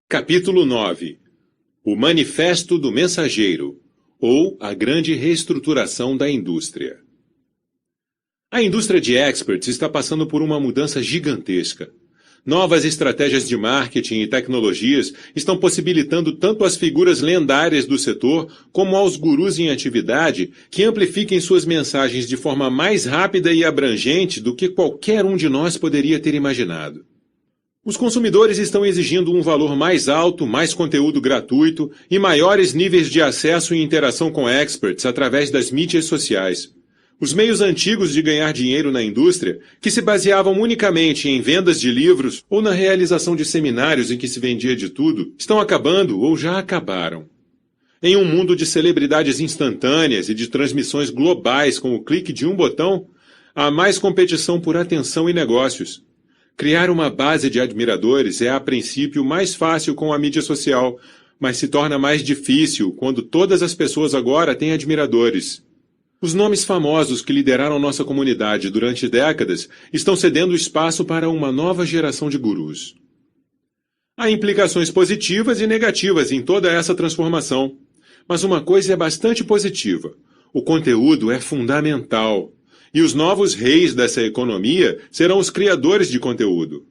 Capítulo 9. O Manifesto do Mensageiro, ou a Grande Reestruturação da Indústria. A indústria de experts está passando por uma mudança gigantesca. Novas estratégias de marketing e tecnologias estão possibilitando tanto às figuras lendárias do setor como aos gurus em atividade que amplifiquem suas mensagens de forma mais rápida e abrangente do que qualquer um de nós poderia ter imaginado. Os consumidores estão exigindo um valor mais alto, mais conteúdo gratuito e maiores níveis de acesso e interação com experts através das mídias sociais. Os meios antigos de ganhar dinheiro na indústria, que se baseavam unicamente em vendas de livros ou na realização de seminários em que se vendia de tudo, estão acabando ou já acabaram. Em um mundo de celebridades instantâneas e de transmissões globais com o clique de um botão, há mais competição por atenção e negócios. Criar uma base de admiradores é, a princípio, mais fácil com a mídia social, mas se torna mais difícil quando todas as pessoas agora têm admiradores. Os nomes famosos que lideraram nossa comunidade durante décadas estão cedendo espaço para uma nova geração de gurus. Há implicações positivas e negativas em toda essa transformação, mas uma coisa é bastante positiva: o conteúdo é fundamental. E os novos reis dessa economia serão os criadores de conteúdo.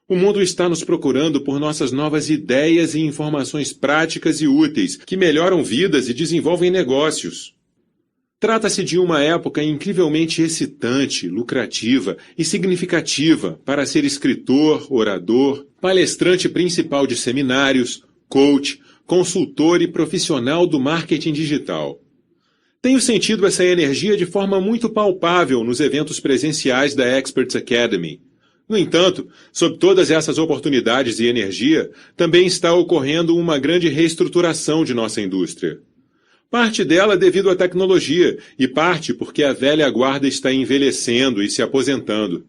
O mundo está nos procurando por nossas novas ideias e informações práticas e úteis que melhoram vidas e desenvolvem negócios. Trata-se de uma época incrivelmente excitante, lucrativa e significativa para ser escritor, orador, palestrante principal de seminários, coach, consultor e profissional do marketing digital. Tenho sentido essa energia de forma muito palpável nos eventos presenciais da Experts Academy. No entanto, sob todas essas oportunidades e energia, também está ocorrendo uma grande reestruturação de nossa indústria. Parte dela devido à tecnologia e parte porque a velha guarda está envelhecendo e se aposentando.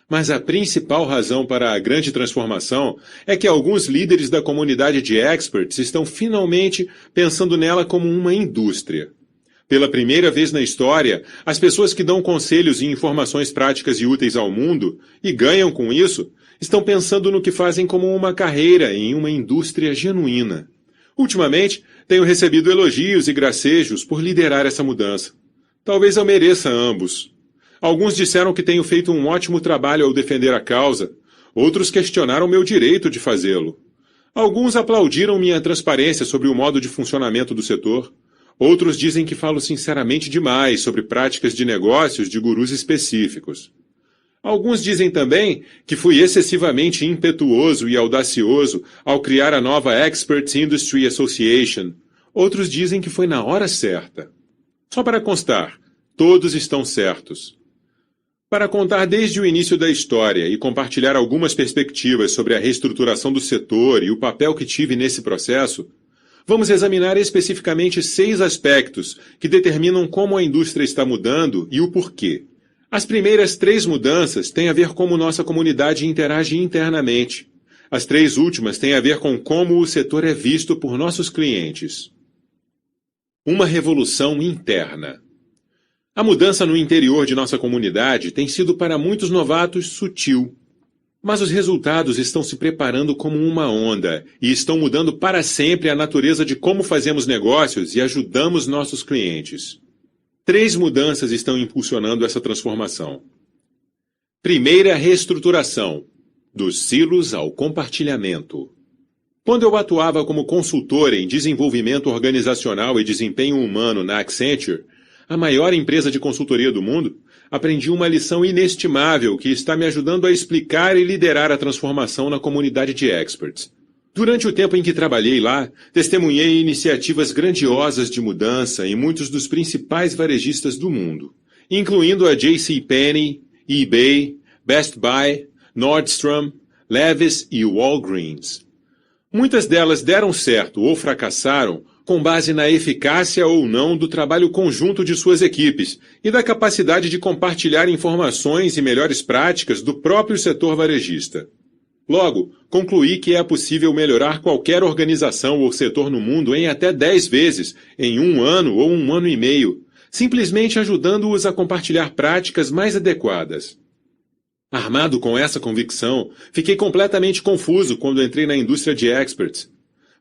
Mas a principal razão para a grande transformação é que alguns líderes da comunidade de experts estão finalmente pensando nela como uma indústria. Pela primeira vez na história, as pessoas que dão conselhos e informações práticas e úteis ao mundo, e ganham com isso, estão pensando no que fazem como uma carreira em uma indústria genuína. Ultimamente, tenho recebido elogios e gracejos por liderar essa mudança. Talvez eu mereça ambos. Alguns disseram que tenho feito um ótimo trabalho ao defender a causa, outros questionaram meu direito de fazê-lo. Alguns aplaudiram minha transparência sobre o modo de funcionamento do setor. Outros dizem que falo sinceramente demais sobre práticas de negócios de gurus específicos. Alguns dizem também que fui excessivamente impetuoso e audacioso ao criar a nova Experts Industry Association. Outros dizem que foi na hora certa. Só para constar, todos estão certos. Para contar desde o início da história e compartilhar algumas perspectivas sobre a reestruturação do setor e o papel que tive nesse processo, vamos examinar especificamente 6 aspectos que determinam como a indústria está mudando e o porquê. As primeiras 3 mudanças têm a ver com como nossa comunidade interage internamente. As 3 últimas têm a ver com como o setor é visto por nossos clientes. Uma revolução interna. A mudança no interior de nossa comunidade tem sido para muitos novatos sutil. Mas os resultados estão se preparando como uma onda e estão mudando para sempre a natureza de como fazemos negócios e ajudamos nossos clientes. 3 mudanças estão impulsionando essa transformação. Primeira reestruturação, dos silos ao compartilhamento. Quando eu atuava como consultor em desenvolvimento organizacional e desempenho humano na Accenture, a maior empresa de consultoria do mundo, aprendi uma lição inestimável que está me ajudando a explicar e liderar a transformação na comunidade de experts. Durante o tempo em que trabalhei lá, testemunhei iniciativas grandiosas de mudança em muitos dos principais varejistas do mundo, incluindo a JCPenney, eBay, Best Buy, Nordstrom, Levi's e Walgreens. Muitas delas deram certo ou fracassaram com base na eficácia ou não do trabalho conjunto de suas equipes e da capacidade de compartilhar informações e melhores práticas do próprio setor varejista. Logo, concluí que é possível melhorar qualquer organização ou setor no mundo em até 10 vezes, em 1 ano ou 1 ano e meio, simplesmente ajudando-os a compartilhar práticas mais adequadas. Armado com essa convicção, fiquei completamente confuso quando entrei na indústria de experts.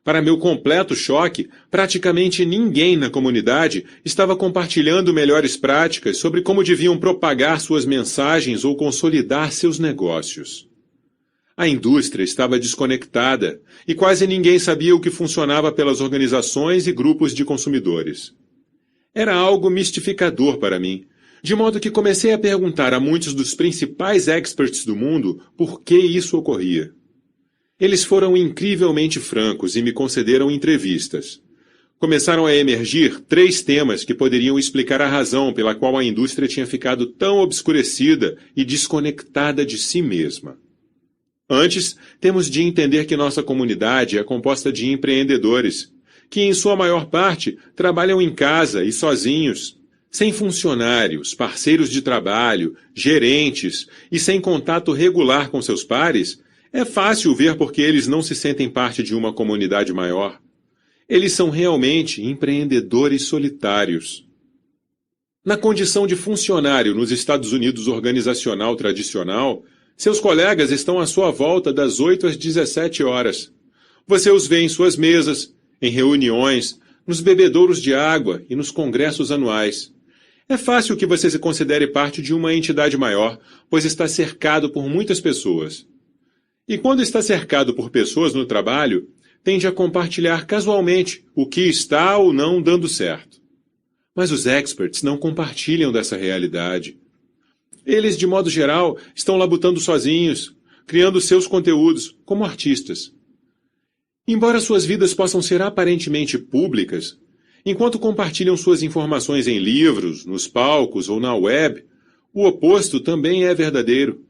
Para meu completo choque, praticamente ninguém na comunidade estava compartilhando melhores práticas sobre como deviam propagar suas mensagens ou consolidar seus negócios. A indústria estava desconectada e quase ninguém sabia o que funcionava pelas organizações e grupos de consumidores. Era algo mistificador para mim, de modo que comecei a perguntar a muitos dos principais experts do mundo por que isso ocorria. Eles foram incrivelmente francos e me concederam entrevistas. Começaram a emergir 3 temas que poderiam explicar a razão pela qual a indústria tinha ficado tão obscurecida e desconectada de si mesma. Antes, temos de entender que nossa comunidade é composta de empreendedores, que em sua maior parte trabalham em casa e sozinhos, sem funcionários, parceiros de trabalho, gerentes e sem contato regular com seus pares. É fácil ver porque eles não se sentem parte de uma comunidade maior. Eles são realmente empreendedores solitários. Na condição de funcionário nos Estados Unidos organizacional tradicional, seus colegas estão à sua volta das 8 às 17 horas. Você os vê em suas mesas, em reuniões, nos bebedouros de água e nos congressos anuais. É fácil que você se considere parte de uma entidade maior, pois está cercado por muitas pessoas. E quando está cercado por pessoas no trabalho, tende a compartilhar casualmente o que está ou não dando certo. Mas os experts não compartilham dessa realidade. Eles, de modo geral, estão labutando sozinhos, criando seus conteúdos, como artistas. Embora suas vidas possam ser aparentemente públicas, enquanto compartilham suas informações em livros, nos palcos ou na web, o oposto também é verdadeiro.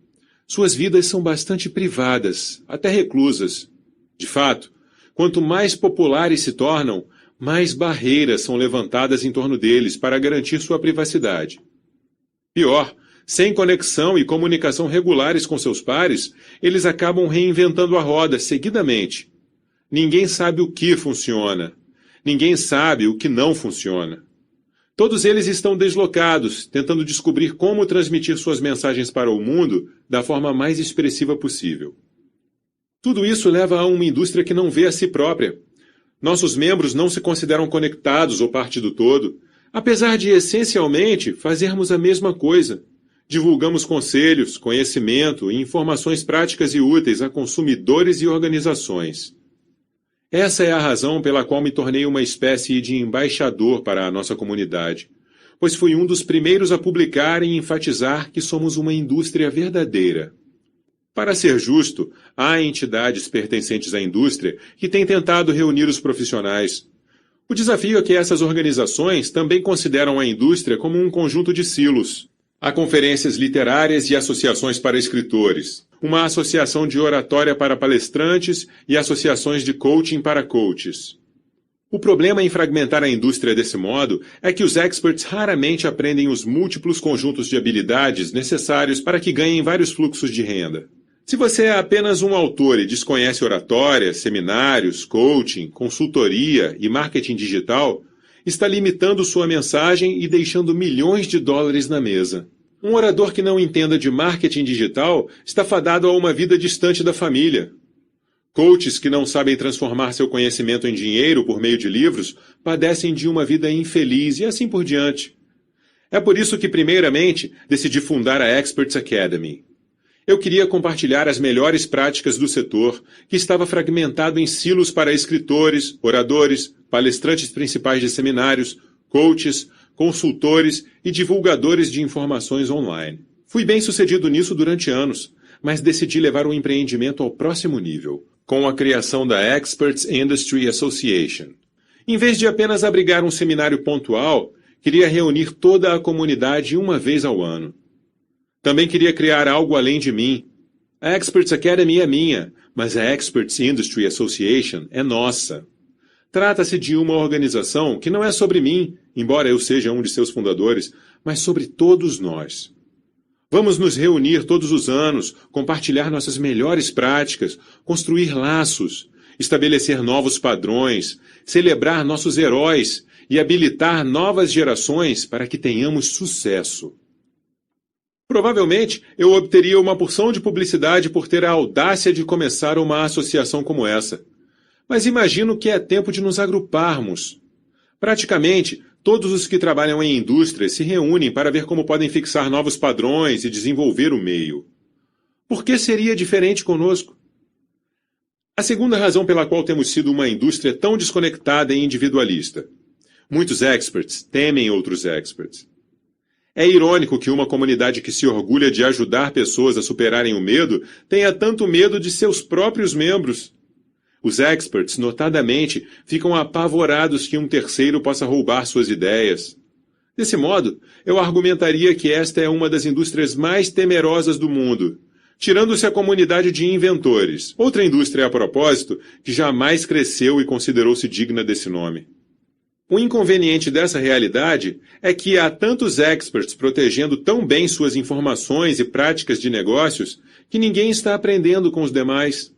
Suas vidas são bastante privadas, até reclusas. De fato, quanto mais populares se tornam, mais barreiras são levantadas em torno deles para garantir sua privacidade. Pior, sem conexão e comunicação regulares com seus pares, eles acabam reinventando a roda seguidamente. Ninguém sabe o que funciona. Ninguém sabe o que não funciona. Todos eles estão deslocados, tentando descobrir como transmitir suas mensagens para o mundo da forma mais expressiva possível. Tudo isso leva a uma indústria que não vê a si própria. Nossos membros não se consideram conectados ou parte do todo, apesar de, essencialmente, fazermos a mesma coisa. Divulgamos conselhos, conhecimento e informações práticas e úteis a consumidores e organizações. Essa é a razão pela qual me tornei uma espécie de embaixador para a nossa comunidade, pois fui um dos primeiros a publicar e enfatizar que somos uma indústria verdadeira. Para ser justo, há entidades pertencentes à indústria que têm tentado reunir os profissionais. O desafio é que essas organizações também consideram a indústria como um conjunto de silos. Há conferências literárias e associações para escritores, uma associação de oratória para palestrantes e associações de coaching para coaches. O problema em fragmentar a indústria desse modo é que os experts raramente aprendem os múltiplos conjuntos de habilidades necessários para que ganhem vários fluxos de renda. Se você é apenas um autor e desconhece oratória, seminários, coaching, consultoria e marketing digital, está limitando sua mensagem e deixando milhões de dólares na mesa. Um orador que não entenda de marketing digital está fadado a uma vida distante da família. Coaches que não sabem transformar seu conhecimento em dinheiro por meio de livros padecem de uma vida infeliz e assim por diante. É por isso que, primeiramente, decidi fundar a Experts Academy. Eu queria compartilhar as melhores práticas do setor, que estava fragmentado em silos para escritores, oradores, palestrantes principais de seminários, coaches, consultores e divulgadores de informações online. Fui bem sucedido nisso durante anos, mas decidi levar o empreendimento ao próximo nível, com a criação da Experts Industry Association. Em vez de apenas abrigar um seminário pontual, queria reunir toda a comunidade uma vez ao ano. Também queria criar algo além de mim. A Experts Academy é minha, mas a Experts Industry Association é nossa. Trata-se de uma organização que não é sobre mim, embora eu seja um de seus fundadores, mas sobre todos nós. Vamos nos reunir todos os anos, compartilhar nossas melhores práticas, construir laços, estabelecer novos padrões, celebrar nossos heróis e habilitar novas gerações para que tenhamos sucesso. Provavelmente, eu obteria uma porção de publicidade por ter a audácia de começar uma associação como essa. Mas imagino que é tempo de nos agruparmos. Praticamente, todos os que trabalham em indústria se reúnem para ver como podem fixar novos padrões e desenvolver o meio. Por que seria diferente conosco? A segunda razão pela qual temos sido uma indústria tão desconectada e individualista. Muitos experts temem outros experts. É irônico que uma comunidade que se orgulha de ajudar pessoas a superarem o medo tenha tanto medo de seus próprios membros. Os experts, notadamente, ficam apavorados que um terceiro possa roubar suas ideias. Desse modo, eu argumentaria que esta é uma das indústrias mais temerosas do mundo, tirando-se a comunidade de inventores, outra indústria a propósito que jamais cresceu e considerou-se digna desse nome. O inconveniente dessa realidade é que há tantos experts protegendo tão bem suas informações e práticas de negócios que ninguém está aprendendo com os demais.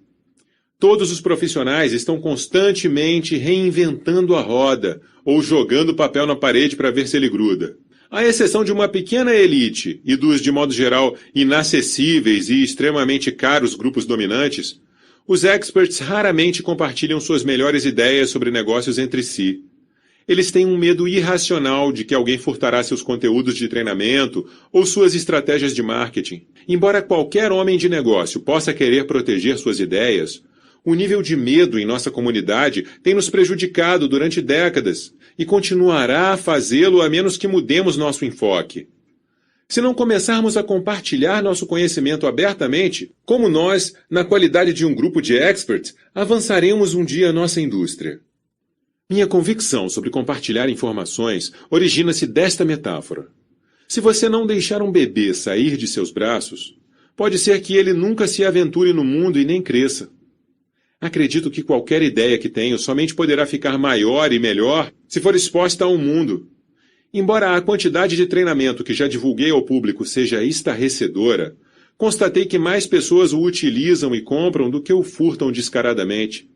Todos os profissionais estão constantemente reinventando a roda ou jogando papel na parede para ver se ele gruda. À exceção de uma pequena elite e dos, de modo geral, inacessíveis e extremamente caros grupos dominantes, os experts raramente compartilham suas melhores ideias sobre negócios entre si. Eles têm um medo irracional de que alguém furtará seus conteúdos de treinamento ou suas estratégias de marketing. Embora qualquer homem de negócio possa querer proteger suas ideias, o nível de medo em nossa comunidade tem nos prejudicado durante décadas e continuará a fazê-lo a menos que mudemos nosso enfoque. Se não começarmos a compartilhar nosso conhecimento abertamente, como nós, na qualidade de um grupo de experts, avançaremos um dia nossa indústria. Minha convicção sobre compartilhar informações origina-se desta metáfora. Se você não deixar um bebê sair de seus braços, pode ser que ele nunca se aventure no mundo e nem cresça. Acredito que qualquer ideia que tenho somente poderá ficar maior e melhor se for exposta ao mundo. Embora a quantidade de treinamento que já divulguei ao público seja estarrecedora, constatei que mais pessoas o utilizam e compram do que o furtam descaradamente.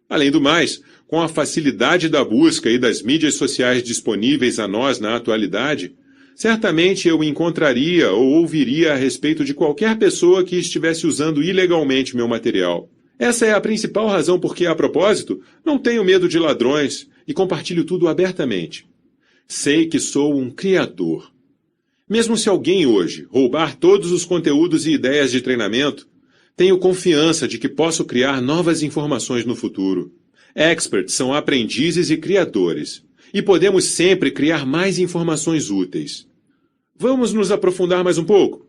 Além do mais, com a facilidade da busca e das mídias sociais disponíveis a nós na atualidade, certamente eu encontraria ou ouviria a respeito de qualquer pessoa que estivesse usando ilegalmente meu material. Essa é a principal razão por que, a propósito, não tenho medo de ladrões e compartilho tudo abertamente. Sei que sou um criador. Mesmo se alguém hoje roubar todos os conteúdos e ideias de treinamento, tenho confiança de que posso criar novas informações no futuro. Experts são aprendizes e criadores, e podemos sempre criar mais informações úteis. Vamos nos aprofundar mais um pouco?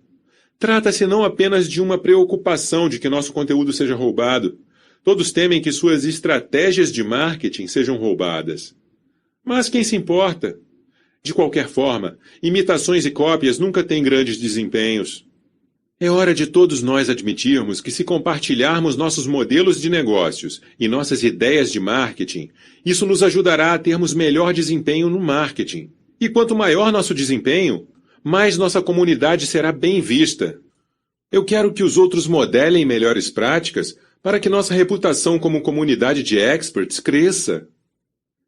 Trata-se não apenas de uma preocupação de que nosso conteúdo seja roubado. Todos temem que suas estratégias de marketing sejam roubadas. Mas quem se importa? De qualquer forma, imitações e cópias nunca têm grandes desempenhos. É hora de todos nós admitirmos que se compartilharmos nossos modelos de negócios e nossas ideias de marketing, isso nos ajudará a termos melhor desempenho no marketing. E quanto maior nosso desempenho, mais nossa comunidade será bem vista. Eu quero que os outros modelem melhores práticas para que nossa reputação como comunidade de experts cresça.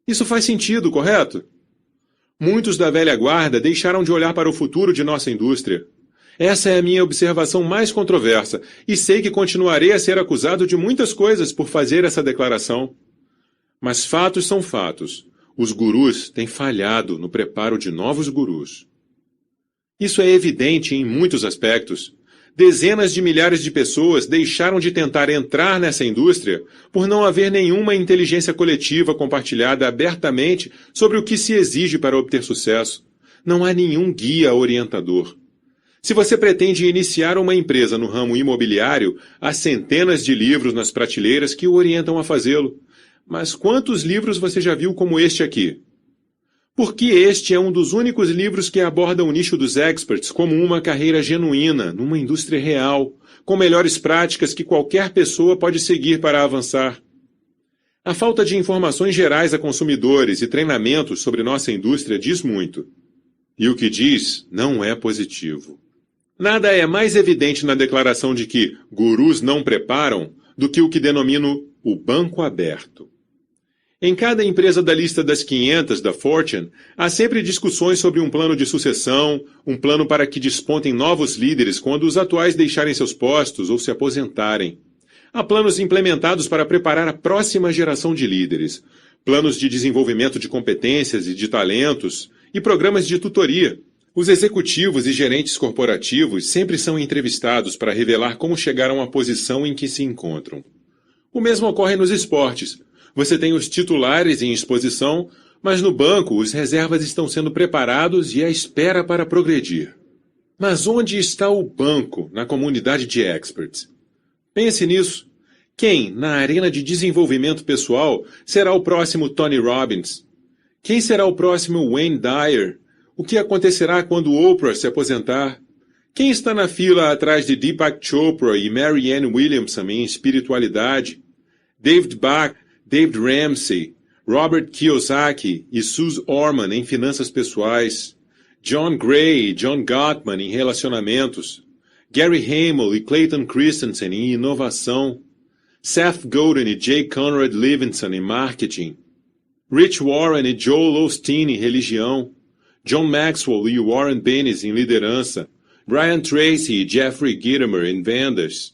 Isso faz sentido, correto? Muitos da velha guarda deixaram de olhar para o futuro de nossa indústria. Essa é a minha observação mais controversa, e sei que continuarei a ser acusado de muitas coisas por fazer essa declaração. Mas fatos são fatos. Os gurus têm falhado no preparo de novos gurus. Isso é evidente em muitos aspectos. Dezenas de milhares de pessoas deixaram de tentar entrar nessa indústria por não haver nenhuma inteligência coletiva compartilhada abertamente sobre o que se exige para obter sucesso. Não há nenhum guia orientador. Se você pretende iniciar uma empresa no ramo imobiliário, há centenas de livros nas prateleiras que o orientam a fazê-lo. Mas quantos livros você já viu como este aqui? Porque este é um dos únicos livros que aborda o nicho dos experts como uma carreira genuína, numa indústria real, com melhores práticas que qualquer pessoa pode seguir para avançar. A falta de informações gerais a consumidores e treinamentos sobre nossa indústria diz muito. E o que diz não é positivo. Nada é mais evidente na declaração de que gurus não preparam do que o que denomino o banco aberto. Em cada empresa da lista das 500 da Fortune, há sempre discussões sobre um plano de sucessão, um plano para que despontem novos líderes quando os atuais deixarem seus postos ou se aposentarem. Há planos implementados para preparar a próxima geração de líderes, planos de desenvolvimento de competências e de talentos, e programas de tutoria. Os executivos e gerentes corporativos sempre são entrevistados para revelar como chegaram à posição em que se encontram. O mesmo ocorre nos esportes. Você tem os titulares em exposição, mas no banco os reservas estão sendo preparados e à espera para progredir. Mas onde está o banco na comunidade de experts? Pense nisso. Quem, na arena de desenvolvimento pessoal, será o próximo Tony Robbins? Quem será o próximo Wayne Dyer? O que acontecerá quando Oprah se aposentar? Quem está na fila atrás de Deepak Chopra e Marianne Williamson em espiritualidade? David Bach, David Ramsey, Robert Kiyosaki e Suze Orman em finanças pessoais, John Gray e John Gottman em relacionamentos, Gary Hamel e Clayton Christensen em inovação, Seth Godin e J. Conrad Levinson em marketing, Rich Warren e Joel Osteen em religião, John Maxwell e Warren Bennis em liderança, Brian Tracy e Jeffrey Gitomer em vendas,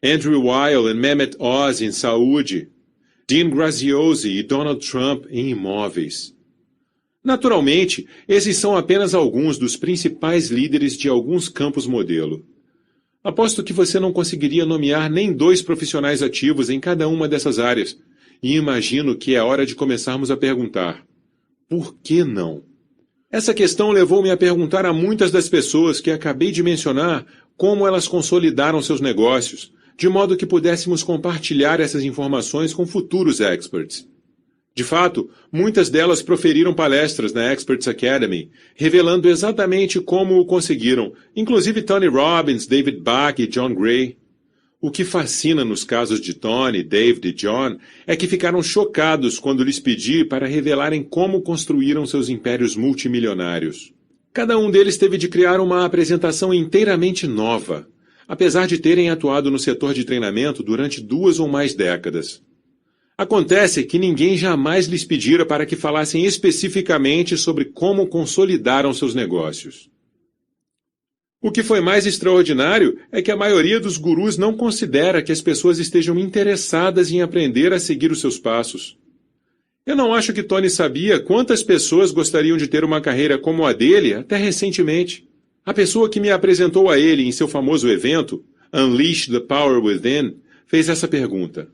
Andrew Weil e Mehmet Oz em saúde, Dean Graziosi e Donald Trump em imóveis. Naturalmente, esses são apenas alguns dos principais líderes de alguns campos modelo. Aposto que você não conseguiria nomear nem 2 profissionais ativos em cada uma dessas áreas, e imagino que é hora de começarmos a perguntar: por que não? Essa questão levou-me a perguntar a muitas das pessoas que acabei de mencionar como elas consolidaram seus negócios, de modo que pudéssemos compartilhar essas informações com futuros experts. De fato, muitas delas proferiram palestras na Experts Academy, revelando exatamente como o conseguiram, inclusive Tony Robbins, David Bach e John Gray. O que fascina nos casos de Tony, David e John é que ficaram chocados quando lhes pedi para revelarem como construíram seus impérios multimilionários. Cada um deles teve de criar uma apresentação inteiramente nova, apesar de terem atuado no setor de treinamento durante 2 ou mais décadas. Acontece que ninguém jamais lhes pedira para que falassem especificamente sobre como consolidaram seus negócios. O que foi mais extraordinário é que a maioria dos gurus não considera que as pessoas estejam interessadas em aprender a seguir os seus passos. Eu não acho que Tony sabia quantas pessoas gostariam de ter uma carreira como a dele até recentemente. A pessoa que me apresentou a ele em seu famoso evento, Unleash the Power Within, fez essa pergunta: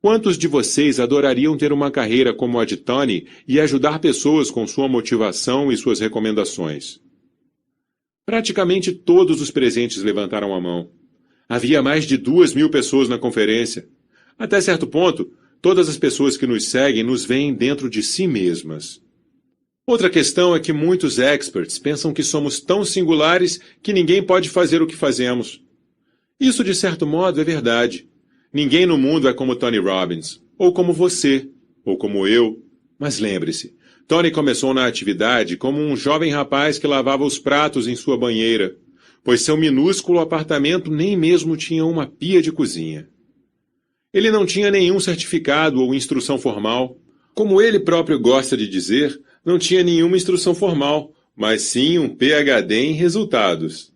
quantos de vocês adorariam ter uma carreira como a de Tony e ajudar pessoas com sua motivação e suas recomendações? Praticamente todos os presentes levantaram a mão. Havia mais de 2.000 pessoas na conferência. Até certo ponto, todas as pessoas que nos seguem nos veem dentro de si mesmas. Outra questão é que muitos experts pensam que somos tão singulares que ninguém pode fazer o que fazemos. Isso, de certo modo, é verdade. Ninguém no mundo é como Tony Robbins, ou como você, ou como eu. Mas lembre-se, Tony começou na atividade como um jovem rapaz que lavava os pratos em sua banheira, pois seu minúsculo apartamento nem mesmo tinha uma pia de cozinha. Ele não tinha nenhum certificado ou instrução formal. Como ele próprio gosta de dizer, não tinha nenhuma instrução formal, mas sim um PhD em resultados.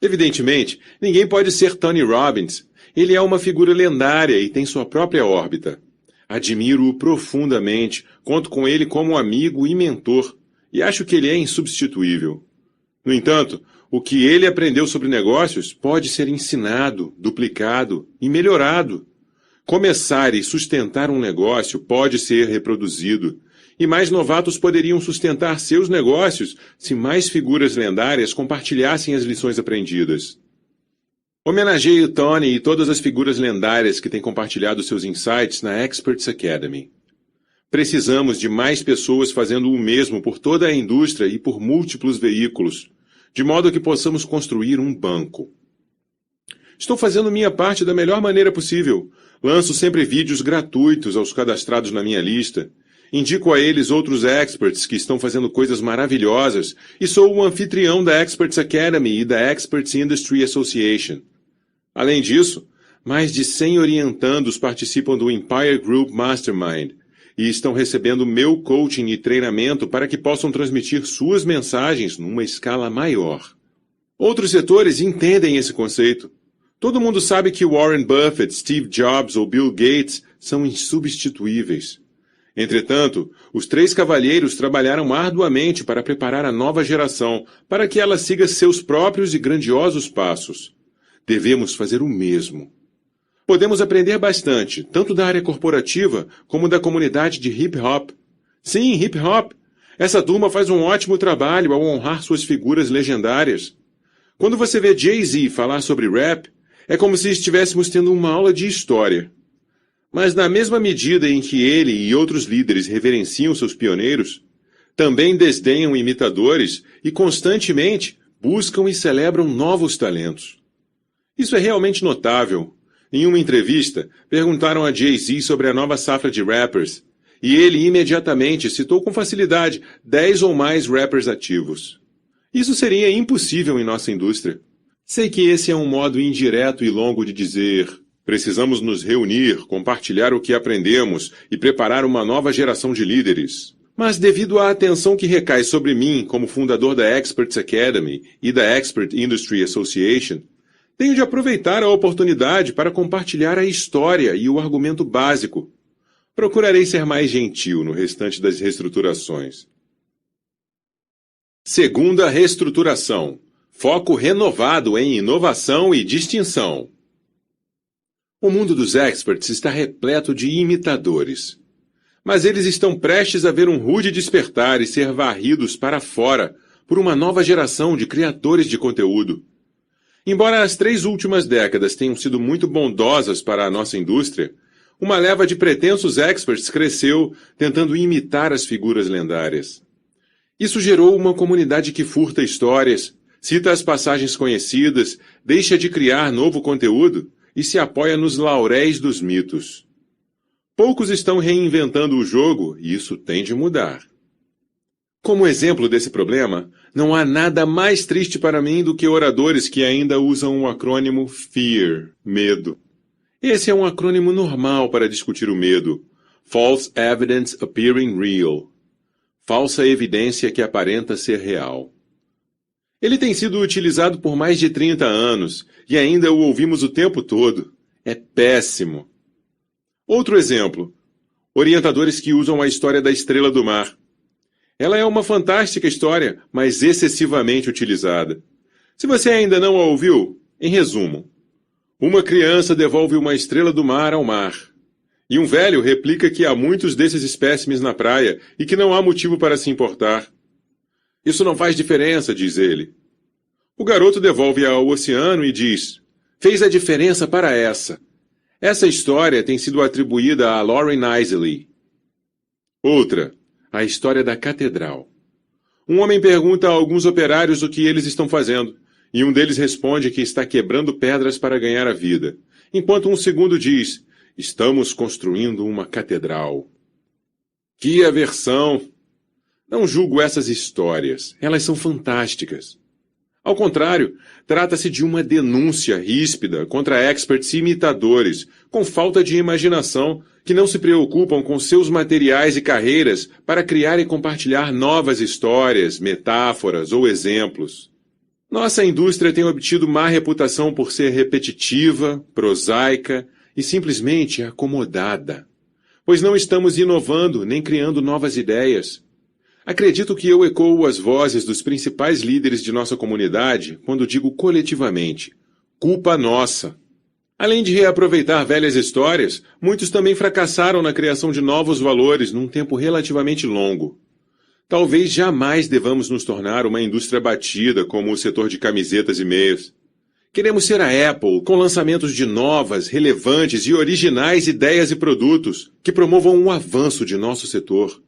Evidentemente, ninguém pode ser Tony Robbins. Ele é uma figura lendária e tem sua própria órbita. Admiro-o profundamente, conto com ele como amigo e mentor, e acho que ele é insubstituível. No entanto, o que ele aprendeu sobre negócios pode ser ensinado, duplicado e melhorado. Começar e sustentar um negócio pode ser reproduzido, e mais novatos poderiam sustentar seus negócios se mais figuras lendárias compartilhassem as lições aprendidas. Homenageie Tony e todas as figuras lendárias que têm compartilhado seus insights na Experts Academy. Precisamos de mais pessoas fazendo o mesmo por toda a indústria e por múltiplos veículos, de modo que possamos construir um banco. Estou fazendo minha parte da melhor maneira possível. Lanço sempre vídeos gratuitos aos cadastrados na minha lista. Indico a eles outros experts que estão fazendo coisas maravilhosas e sou o anfitrião da Experts Academy e da Experts Industry Association. Além disso, mais de 100 orientandos participam do Empire Group Mastermind, e estão recebendo meu coaching e treinamento para que possam transmitir suas mensagens numa escala maior. Outros setores entendem esse conceito. Todo mundo sabe que Warren Buffett, Steve Jobs ou Bill Gates são insubstituíveis. Entretanto, os três cavalheiros trabalharam arduamente para preparar a nova geração, para que ela siga seus próprios e grandiosos passos. Devemos fazer o mesmo. Podemos aprender bastante, tanto da área corporativa como da comunidade de hip-hop. Sim, hip-hop! Essa turma faz um ótimo trabalho ao honrar suas figuras legendárias. Quando você vê Jay-Z falar sobre rap, é como se estivéssemos tendo uma aula de história. Mas na mesma medida em que ele e outros líderes reverenciam seus pioneiros, também desdenham imitadores e constantemente buscam e celebram novos talentos. Isso é realmente notável. Em uma entrevista, perguntaram a Jay-Z sobre a nova safra de rappers, e ele imediatamente citou com facilidade 10 ou mais rappers ativos. Isso seria impossível em nossa indústria. Sei que esse é um modo indireto e longo de dizer: precisamos nos reunir, compartilhar o que aprendemos e preparar uma nova geração de líderes. Mas devido à atenção que recai sobre mim como fundador da Experts Academy e da Expert Industry Association, tenho de aproveitar a oportunidade para compartilhar a história e o argumento básico. Procurarei ser mais gentil no restante das reestruturações. Segunda reestruturação. Foco renovado em inovação e distinção. O mundo dos experts está repleto de imitadores. Mas eles estão prestes a ver um rude despertar e ser varridos para fora por uma nova geração de criadores de conteúdo. Embora as 3 últimas décadas tenham sido muito bondosas para a nossa indústria, uma leva de pretensos experts cresceu tentando imitar as figuras lendárias. Isso gerou uma comunidade que furta histórias, cita as passagens conhecidas, deixa de criar novo conteúdo e se apoia nos lauréis dos mitos. Poucos estão reinventando o jogo e isso tem de mudar. Como exemplo desse problema, não há nada mais triste para mim do que oradores que ainda usam o acrônimo FEAR, medo. Esse é um acrônimo normal para discutir o medo. False Evidence Appearing Real. Falsa evidência que aparenta ser real. Ele tem sido utilizado por mais de 30 anos e ainda o ouvimos o tempo todo. É péssimo. Outro exemplo. Orientadores que usam a história da estrela do mar. Ela é uma fantástica história, mas excessivamente utilizada. Se você ainda não a ouviu, em resumo, uma criança devolve uma estrela do mar ao mar. E um velho replica que há muitos desses espécimes na praia e que não há motivo para se importar. Isso não faz diferença, diz ele. O garoto devolve ao oceano e diz: fez a diferença para essa. Essa história tem sido atribuída a Lauren Isley. Outra. A história da catedral. Um homem pergunta a alguns operários o que eles estão fazendo, e um deles responde que está quebrando pedras para ganhar a vida, enquanto um segundo diz: estamos construindo uma catedral. Que aversão! Não julgo essas histórias, elas são fantásticas. Ao contrário, trata-se de uma denúncia ríspida contra experts e imitadores, com falta de imaginação, que não se preocupam com seus materiais e carreiras para criar e compartilhar novas histórias, metáforas ou exemplos. Nossa indústria tem obtido má reputação por ser repetitiva, prosaica e simplesmente acomodada, pois não estamos inovando nem criando novas ideias. Acredito que eu ecoo as vozes dos principais líderes de nossa comunidade quando digo coletivamente: culpa nossa. Além de reaproveitar velhas histórias, muitos também fracassaram na criação de novos valores num tempo relativamente longo. Talvez jamais devamos nos tornar uma indústria batida como o setor de camisetas e meias. Queremos ser a Apple, com lançamentos de novas, relevantes e originais ideias e produtos que promovam o avanço de nosso setor.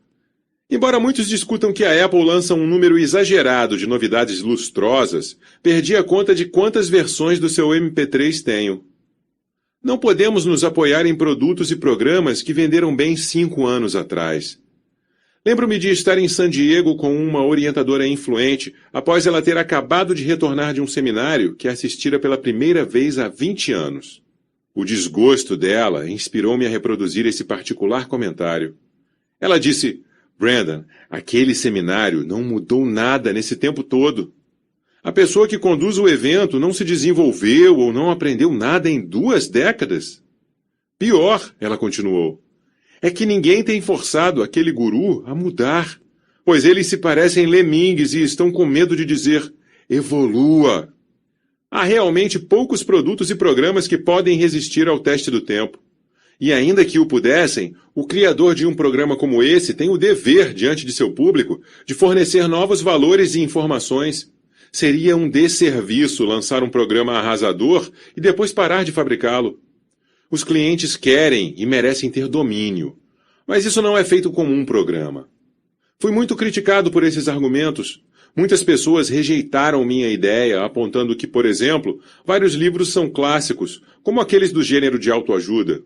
Embora muitos discutam que a Apple lança um número exagerado de novidades lustrosas, perdi a conta de quantas versões do seu MP3 tenho. Não podemos nos apoiar em produtos e programas que venderam bem 5 anos atrás. Lembro-me de estar em San Diego com uma orientadora influente após ela ter acabado de retornar de um seminário que assistira pela primeira vez há 20 anos. O desgosto dela inspirou-me a reproduzir esse particular comentário. Ela disse: Brandon, aquele seminário não mudou nada nesse tempo todo. A pessoa que conduz o evento não se desenvolveu ou não aprendeu nada em 2 décadas. Pior, ela continuou, é que ninguém tem forçado aquele guru a mudar, pois eles se parecem lemingues e estão com medo de dizer: evolua. Há realmente poucos produtos e programas que podem resistir ao teste do tempo. E ainda que o pudessem, o criador de um programa como esse tem o dever, diante de seu público, de fornecer novos valores e informações. Seria um desserviço lançar um programa arrasador e depois parar de fabricá-lo. Os clientes querem e merecem ter domínio, mas isso não é feito com um programa. Fui muito criticado por esses argumentos. Muitas pessoas rejeitaram minha ideia, apontando que, por exemplo, vários livros são clássicos, como aqueles do gênero de autoajuda.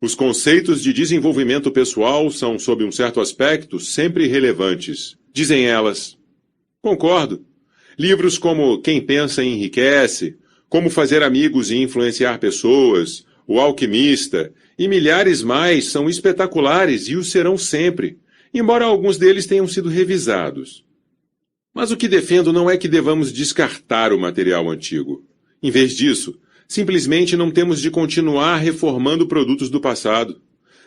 Os conceitos de desenvolvimento pessoal são, sob um certo aspecto, sempre relevantes, dizem elas. Concordo. Livros como Quem Pensa Enriquece, Como Fazer Amigos e Influenciar Pessoas, O Alquimista e milhares mais são espetaculares e o serão sempre, embora alguns deles tenham sido revisados. Mas o que defendo não é que devamos descartar o material antigo. Em vez disso, simplesmente não temos de continuar reformando produtos do passado.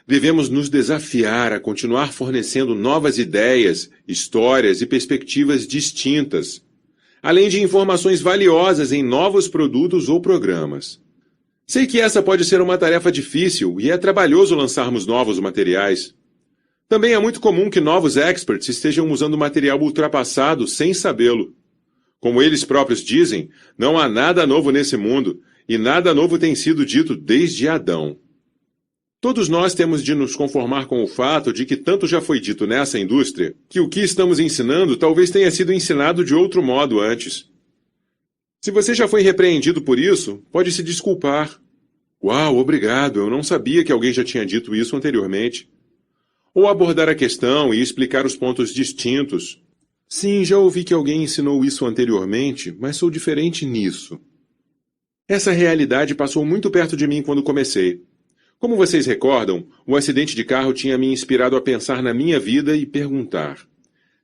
Devemos nos desafiar a continuar fornecendo novas ideias, histórias e perspectivas distintas, além de informações valiosas em novos produtos ou programas. Sei que essa pode ser uma tarefa difícil e é trabalhoso lançarmos novos materiais. Também é muito comum que novos experts estejam usando material ultrapassado sem sabê-lo. Como eles próprios dizem, não há nada novo nesse mundo, e nada novo tem sido dito desde Adão. Todos nós temos de nos conformar com o fato de que tanto já foi dito nessa indústria, que o que estamos ensinando talvez tenha sido ensinado de outro modo antes. Se você já foi repreendido por isso, pode se desculpar. Uau, obrigado, eu não sabia que alguém já tinha dito isso anteriormente. Ou abordar a questão e explicar os pontos distintos. Sim, já ouvi que alguém ensinou isso anteriormente, mas sou diferente nisso. Essa realidade passou muito perto de mim quando comecei. Como vocês recordam, o acidente de carro tinha me inspirado a pensar na minha vida e perguntar: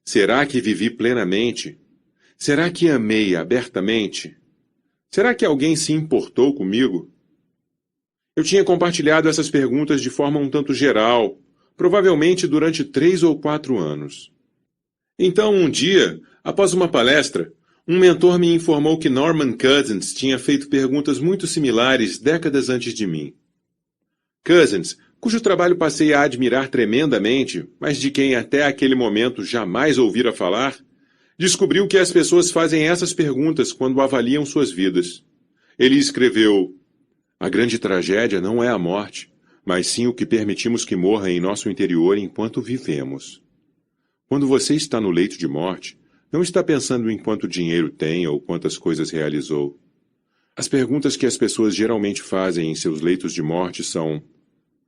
será que vivi plenamente? Será que amei abertamente? Será que alguém se importou comigo? Eu tinha compartilhado essas perguntas de forma um tanto geral, provavelmente durante 3 ou 4 anos. Então, um dia, após uma palestra, um mentor me informou que Norman Cousins tinha feito perguntas muito similares décadas antes de mim. Cousins, cujo trabalho passei a admirar tremendamente, mas de quem até aquele momento jamais ouvira falar, descobriu que as pessoas fazem essas perguntas quando avaliam suas vidas. Ele escreveu: a grande tragédia não é a morte, mas sim o que permitimos que morra em nosso interior enquanto vivemos. Quando você está no leito de morte, não está pensando em quanto dinheiro tem ou quantas coisas realizou. As perguntas que as pessoas geralmente fazem em seus leitos de morte são: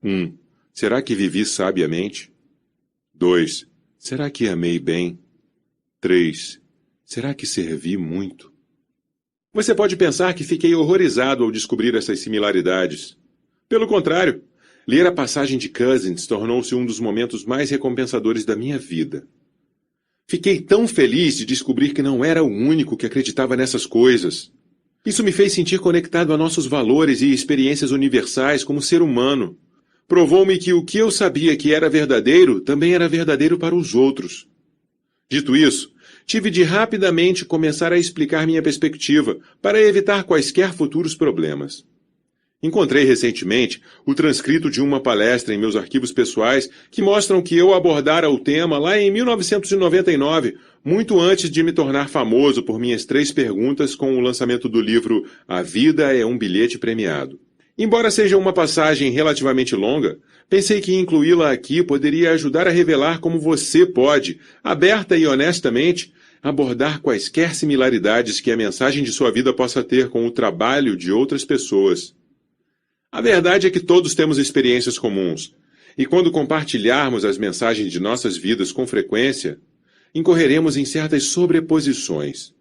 1. Será que vivi sabiamente? 2. Será que amei bem? 3. Será que servi muito? Você pode pensar que fiquei horrorizado ao descobrir essas similaridades. Pelo contrário, ler a passagem de Cousins tornou-se um dos momentos mais recompensadores da minha vida. Fiquei tão feliz de descobrir que não era o único que acreditava nessas coisas. Isso me fez sentir conectado a nossos valores e experiências universais como ser humano. Provou-me que o que eu sabia que era verdadeiro também era verdadeiro para os outros. Dito isso, tive de rapidamente começar a explicar minha perspectiva para evitar quaisquer futuros problemas. Encontrei recentemente o transcrito de uma palestra em meus arquivos pessoais que mostram que eu abordara o tema lá em 1999, muito antes de me tornar famoso por minhas 3 perguntas com o lançamento do livro A Vida é um Bilhete Premiado. Embora seja uma passagem relativamente longa, pensei que incluí-la aqui poderia ajudar a revelar como você pode, aberta e honestamente, abordar quaisquer similaridades que a mensagem de sua vida possa ter com o trabalho de outras pessoas. A verdade é que todos temos experiências comuns, e quando compartilharmos as mensagens de nossas vidas com frequência, incorreremos em certas sobreposições.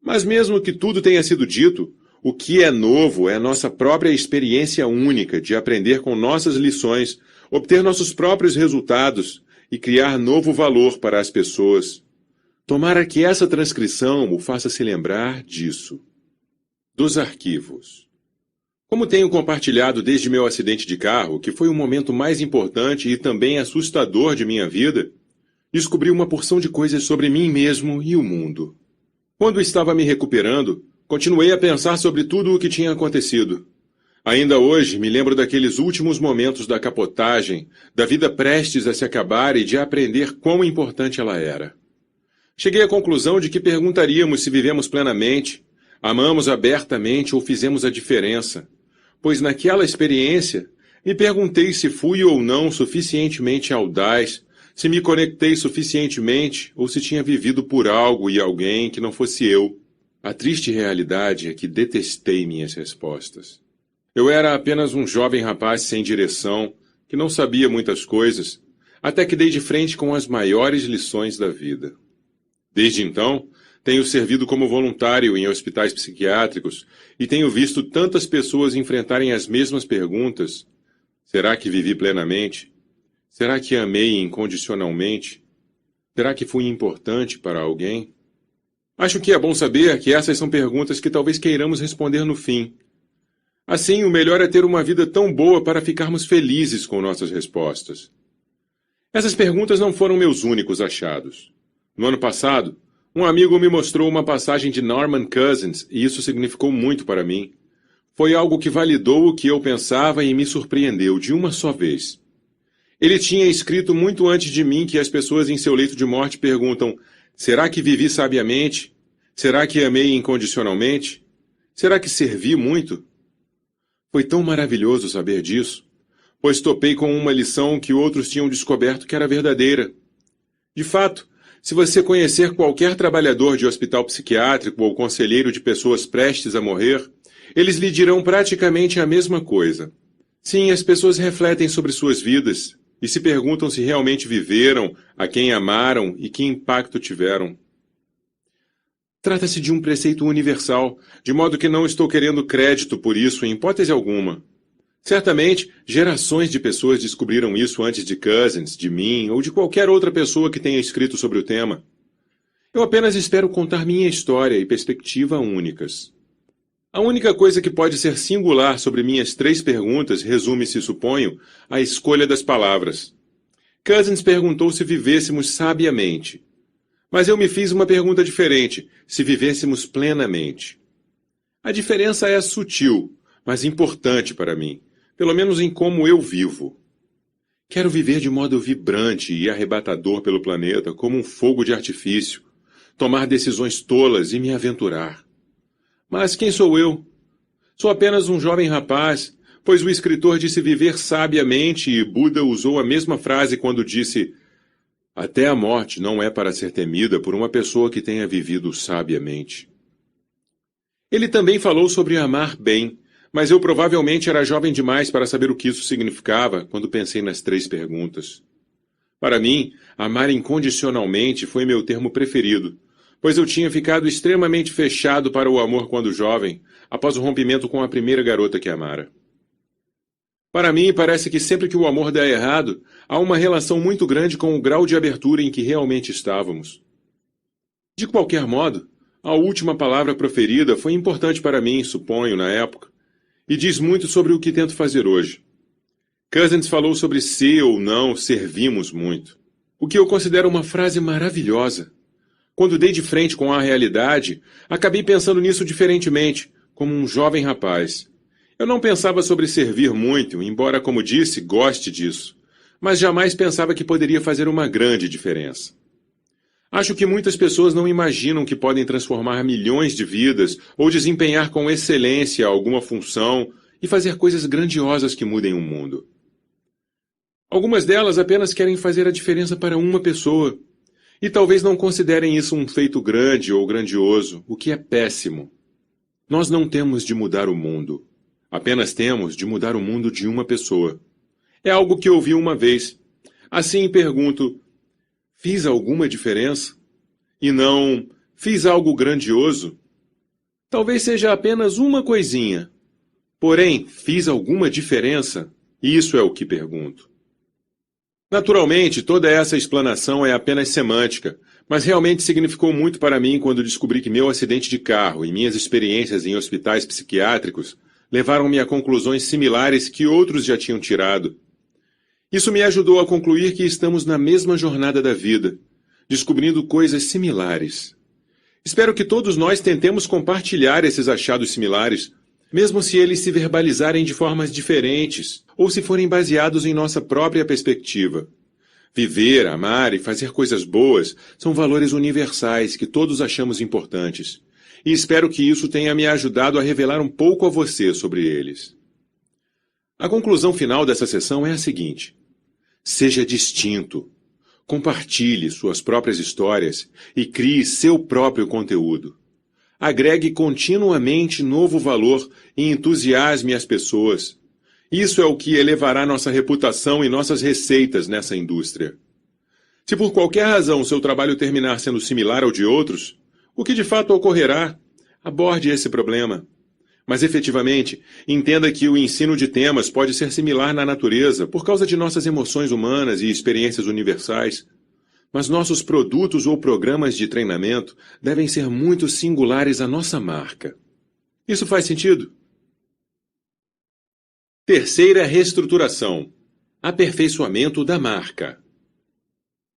Mas mesmo que tudo tenha sido dito, o que é novo é nossa própria experiência única de aprender com nossas lições, obter nossos próprios resultados e criar novo valor para as pessoas. Tomara que essa transcrição o faça se lembrar disso. Dos arquivos. Como tenho compartilhado desde meu acidente de carro, que foi o momento mais importante e também assustador de minha vida, descobri uma porção de coisas sobre mim mesmo e o mundo. Quando estava me recuperando, continuei a pensar sobre tudo o que tinha acontecido. Ainda hoje me lembro daqueles últimos momentos da capotagem, da vida prestes a se acabar e de aprender quão importante ela era. Cheguei à conclusão de que perguntaríamos se vivemos plenamente, amamos abertamente ou fizemos a diferença, pois naquela experiência me perguntei se fui ou não suficientemente audaz, se me conectei suficientemente ou se tinha vivido por algo e alguém que não fosse eu. A triste realidade é que detestei minhas respostas. Eu era apenas um jovem rapaz sem direção, que não sabia muitas coisas, até que dei de frente com as maiores lições da vida. Desde então, tenho servido como voluntário em hospitais psiquiátricos e tenho visto tantas pessoas enfrentarem as mesmas perguntas. Será que vivi plenamente? Será que amei incondicionalmente? Será que fui importante para alguém? Acho que é bom saber que essas são perguntas que talvez queiramos responder no fim. Assim, o melhor é ter uma vida tão boa para ficarmos felizes com nossas respostas. Essas perguntas não foram meus únicos achados. No ano passado, um amigo me mostrou uma passagem de Norman Cousins e isso significou muito para mim. Foi algo que validou o que eu pensava e me surpreendeu de uma só vez. Ele tinha escrito muito antes de mim que as pessoas em seu leito de morte perguntam: será que vivi sabiamente? Será que amei incondicionalmente? Será que servi muito? Foi tão maravilhoso saber disso, pois topei com uma lição que outros tinham descoberto que era verdadeira. De fato, se você conhecer qualquer trabalhador de hospital psiquiátrico ou conselheiro de pessoas prestes a morrer, eles lhe dirão praticamente a mesma coisa. Sim, as pessoas refletem sobre suas vidas e se perguntam se realmente viveram, a quem amaram e que impacto tiveram. Trata-se de um preceito universal, de modo que não estou querendo crédito por isso em hipótese alguma. Certamente, gerações de pessoas descobriram isso antes de Cousins, de mim ou de qualquer outra pessoa que tenha escrito sobre o tema. Eu apenas espero contar minha história e perspectiva únicas. A única coisa que pode ser singular sobre minhas 3 perguntas resume-se, suponho, à escolha das palavras. Cousins perguntou se vivêssemos sabiamente. Mas eu me fiz uma pergunta diferente, se vivêssemos plenamente. A diferença é sutil, mas importante para mim, pelo menos em como eu vivo. Quero viver de modo vibrante e arrebatador pelo planeta, como um fogo de artifício, tomar decisões tolas e me aventurar. Mas quem sou eu? Sou apenas um jovem rapaz, pois o escritor disse viver sabiamente e Buda usou a mesma frase quando disse: até a morte não é para ser temida por uma pessoa que tenha vivido sabiamente. Ele também falou sobre amar bem, mas eu provavelmente era jovem demais para saber o que isso significava quando pensei nas 3 perguntas. Para mim, amar incondicionalmente foi meu termo preferido, pois eu tinha ficado extremamente fechado para o amor quando jovem, após o rompimento com a primeira garota que amara. Para mim, parece que sempre que o amor dá errado, há uma relação muito grande com o grau de abertura em que realmente estávamos. De qualquer modo, a última palavra proferida foi importante para mim, suponho, na época, e diz muito sobre o que tento fazer hoje. Cousins falou sobre se ou não servimos muito, o que eu considero uma frase maravilhosa. Quando dei de frente com a realidade, acabei pensando nisso diferentemente, como um jovem rapaz. Eu não pensava sobre servir muito, embora, como disse, goste disso, mas jamais pensava que poderia fazer uma grande diferença. Acho que muitas pessoas não imaginam que podem transformar milhões de vidas ou desempenhar com excelência alguma função e fazer coisas grandiosas que mudem o mundo. Algumas delas apenas querem fazer a diferença para uma pessoa, e talvez não considerem isso um feito grande ou grandioso, o que é péssimo. Nós não temos de mudar o mundo. Apenas temos de mudar o mundo de uma pessoa. É algo que ouvi uma vez. Assim pergunto: fiz alguma diferença? E não, fiz algo grandioso? Talvez seja apenas uma coisinha. Porém, fiz alguma diferença? Isso é o que pergunto. Naturalmente, toda essa explanação é apenas semântica, mas realmente significou muito para mim quando descobri que meu acidente de carro e minhas experiências em hospitais psiquiátricos levaram-me a conclusões similares que outros já tinham tirado. Isso me ajudou a concluir que estamos na mesma jornada da vida, descobrindo coisas similares. Espero que todos nós tentemos compartilhar esses achados similares, mesmo se eles se verbalizarem de formas diferentes ou se forem baseados em nossa própria perspectiva. Viver, amar e fazer coisas boas são valores universais que todos achamos importantes. E espero que isso tenha me ajudado a revelar um pouco a você sobre eles. A conclusão final dessa sessão é a seguinte: seja distinto. Compartilhe suas próprias histórias e crie seu próprio conteúdo. Agregue continuamente novo valor e entusiasme as pessoas. Isso é o que elevará nossa reputação e nossas receitas nessa indústria. Se por qualquer razão seu trabalho terminar sendo similar ao de outros, o que de fato ocorrerá? Aborde esse problema. Mas efetivamente, entenda que o ensino de temas pode ser similar na natureza por causa de nossas emoções humanas e experiências universais. Mas nossos produtos ou programas de treinamento devem ser muito singulares à nossa marca. Isso faz sentido? Terceira reestruturação: aperfeiçoamento da marca.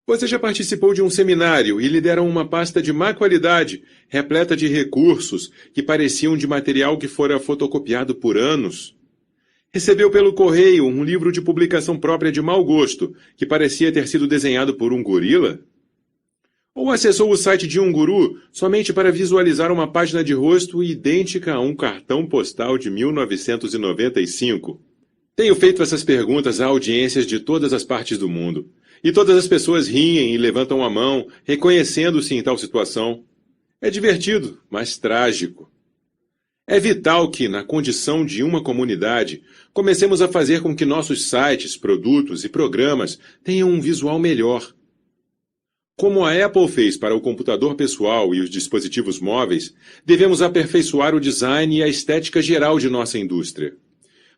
Você já participou de um seminário e lidera uma pasta de má qualidade, repleta de recursos que pareciam de material que fora fotocopiado por anos? Recebeu pelo correio um livro de publicação própria de mau gosto, que parecia ter sido desenhado por um gorila? Ou acessou o site de um guru somente para visualizar uma página de rosto idêntica a um cartão postal de 1995? Tenho feito essas perguntas a audiências de todas as partes do mundo, e todas as pessoas riem e levantam a mão, reconhecendo-se em tal situação. É divertido, mas trágico. É vital que, na condição de uma comunidade, comecemos a fazer com que nossos sites, produtos e programas tenham um visual melhor. Como a Apple fez para o computador pessoal e os dispositivos móveis, devemos aperfeiçoar o design e a estética geral de nossa indústria.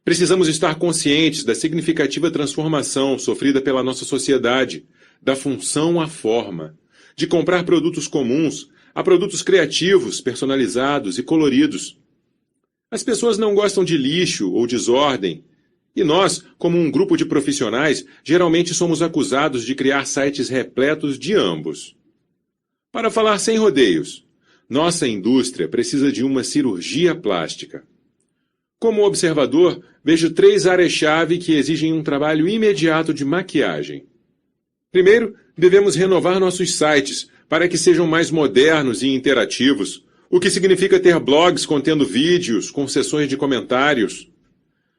Precisamos estar conscientes da significativa transformação sofrida pela nossa sociedade, da função à forma, de comprar produtos comuns a produtos criativos, personalizados e coloridos. As pessoas não gostam de lixo ou desordem, e nós, como um grupo de profissionais, geralmente somos acusados de criar sites repletos de ambos. Para falar sem rodeios, nossa indústria precisa de uma cirurgia plástica. Como observador, vejo 3 áreas-chave que exigem um trabalho imediato de maquiagem. Primeiro, devemos renovar nossos sites para que sejam mais modernos e interativos, o que significa ter blogs contendo vídeos, com seções de comentários.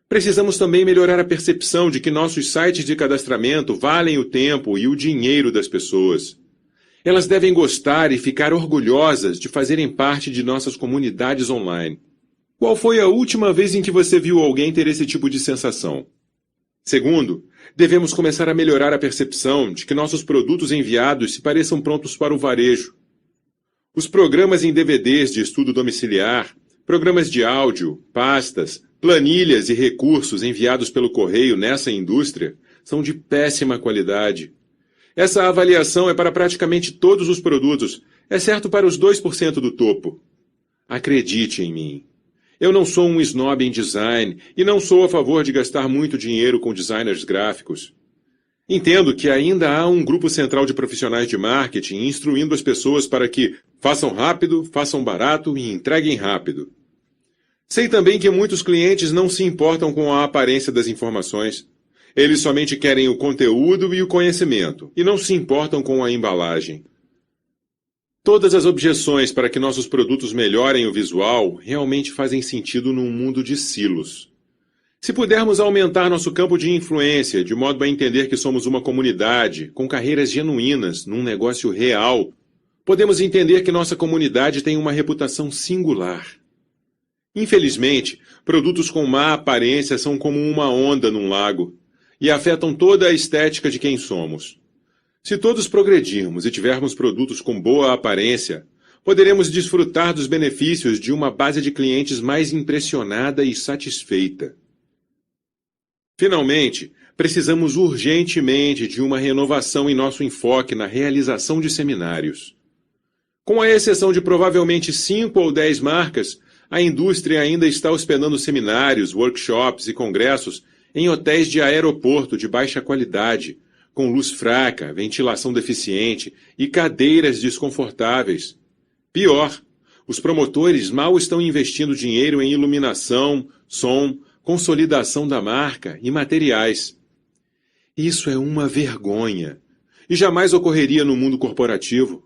Precisamos também melhorar a percepção de que nossos sites de cadastramento valem o tempo e o dinheiro das pessoas. Elas devem gostar e ficar orgulhosas de fazerem parte de nossas comunidades online. Qual foi a última vez em que você viu alguém ter esse tipo de sensação? Segundo, devemos começar a melhorar a percepção de que nossos produtos enviados se pareçam prontos para o varejo. Os programas em DVDs de estudo domiciliar, programas de áudio, pastas, planilhas e recursos enviados pelo correio nessa indústria são de péssima qualidade. Essa avaliação é para praticamente todos os produtos, exceto para os 2% do topo. Acredite em mim. Eu não sou um snob em design e não sou a favor de gastar muito dinheiro com designers gráficos. Entendo que ainda há um grupo central de profissionais de marketing instruindo as pessoas para que façam rápido, façam barato e entreguem rápido. Sei também que muitos clientes não se importam com a aparência das informações. Eles somente querem o conteúdo e o conhecimento, e não se importam com a embalagem. Todas as objeções para que nossos produtos melhorem o visual realmente fazem sentido num mundo de silos. Se pudermos aumentar nosso campo de influência de modo a entender que somos uma comunidade com carreiras genuínas num negócio real, podemos entender que nossa comunidade tem uma reputação singular. Infelizmente, produtos com má aparência são como uma onda num lago e afetam toda a estética de quem somos. Se todos progredirmos e tivermos produtos com boa aparência, poderemos desfrutar dos benefícios de uma base de clientes mais impressionada e satisfeita. Finalmente, Precisamos urgentemente de uma renovação em nosso enfoque na realização de seminários. Com a exceção de provavelmente 5 ou 10 marcas, a indústria ainda está hospedando seminários, workshops e congressos em hotéis de aeroporto de baixa qualidade, com luz fraca, ventilação deficiente e cadeiras desconfortáveis. Pior, os promotores mal estão investindo dinheiro em iluminação, som, consolidação da marca e materiais. Isso é uma vergonha e jamais ocorreria no mundo corporativo.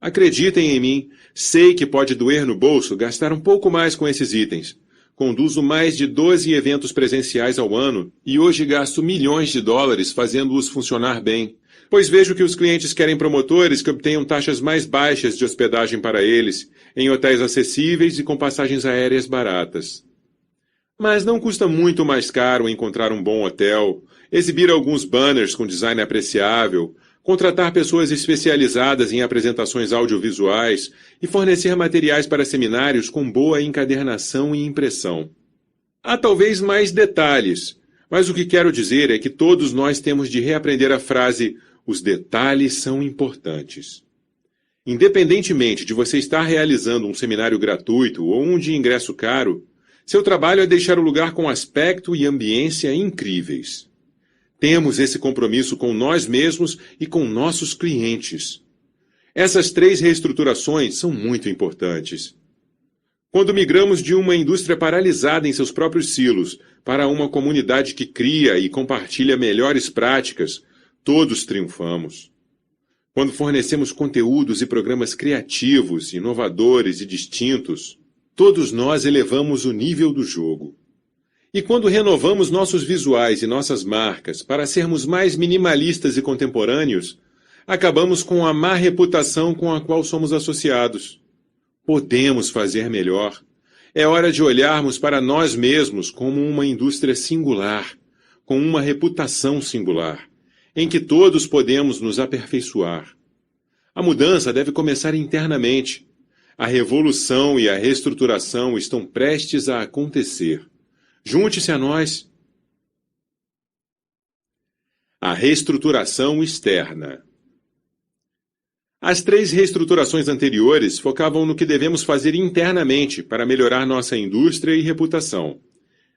Acreditem em mim, sei que pode doer no bolso gastar um pouco mais com esses itens. Conduzo mais de 12 eventos presenciais ao ano e hoje gasto milhões de dólares fazendo-os funcionar bem, pois vejo que os clientes querem promotores que obtenham taxas mais baixas de hospedagem para eles, em hotéis acessíveis e com passagens aéreas baratas. Mas não custa muito mais caro encontrar um bom hotel, exibir alguns banners com design apreciável, contratar pessoas especializadas em apresentações audiovisuais e fornecer materiais para seminários com boa encadernação e impressão. Há talvez mais detalhes, mas o que quero dizer é que todos nós temos de reaprender a frase "os detalhes são importantes". Independentemente de você estar realizando um seminário gratuito ou um de ingresso caro, seu trabalho é deixar o lugar com aspecto e ambiência incríveis. Temos esse compromisso com nós mesmos e com nossos clientes. Essas 3 reestruturações são muito importantes. Quando migramos de uma indústria paralisada em seus próprios silos para uma comunidade que cria e compartilha melhores práticas, todos triunfamos. Quando fornecemos conteúdos e programas criativos, inovadores e distintos, todos nós elevamos o nível do jogo. E quando renovamos nossos visuais e nossas marcas para sermos mais minimalistas e contemporâneos, acabamos com a má reputação com a qual somos associados. Podemos fazer melhor. É hora de olharmos para nós mesmos como uma indústria singular, com uma reputação singular, em que todos podemos nos aperfeiçoar. A mudança deve começar internamente. A revolução e a reestruturação estão prestes a acontecer. Junte-se a nós. A reestruturação externa. As 3 reestruturações anteriores focavam no que devemos fazer internamente para melhorar nossa indústria e reputação.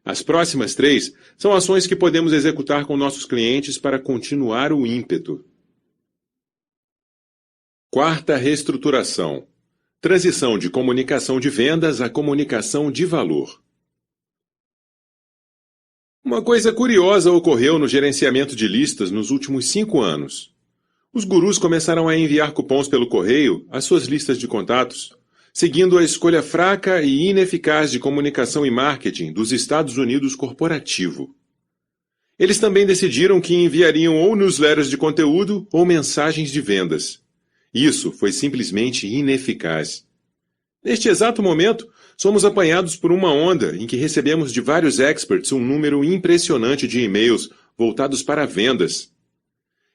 As próximas 3 são ações que podemos executar com nossos clientes para continuar o ímpeto. 4ª reestruturação. Transição de comunicação de vendas a comunicação de valor. Uma coisa curiosa ocorreu no gerenciamento de listas nos últimos 5 anos. Os gurus começaram a enviar cupons pelo correio às suas listas de contatos, seguindo a escolha fraca e ineficaz de comunicação e marketing dos Estados Unidos corporativo. Eles também decidiram que enviariam ou newsletters de conteúdo ou mensagens de vendas. Isso foi simplesmente ineficaz. Neste exato momento, somos apanhados por uma onda em que recebemos de vários experts um número impressionante de e-mails voltados para vendas.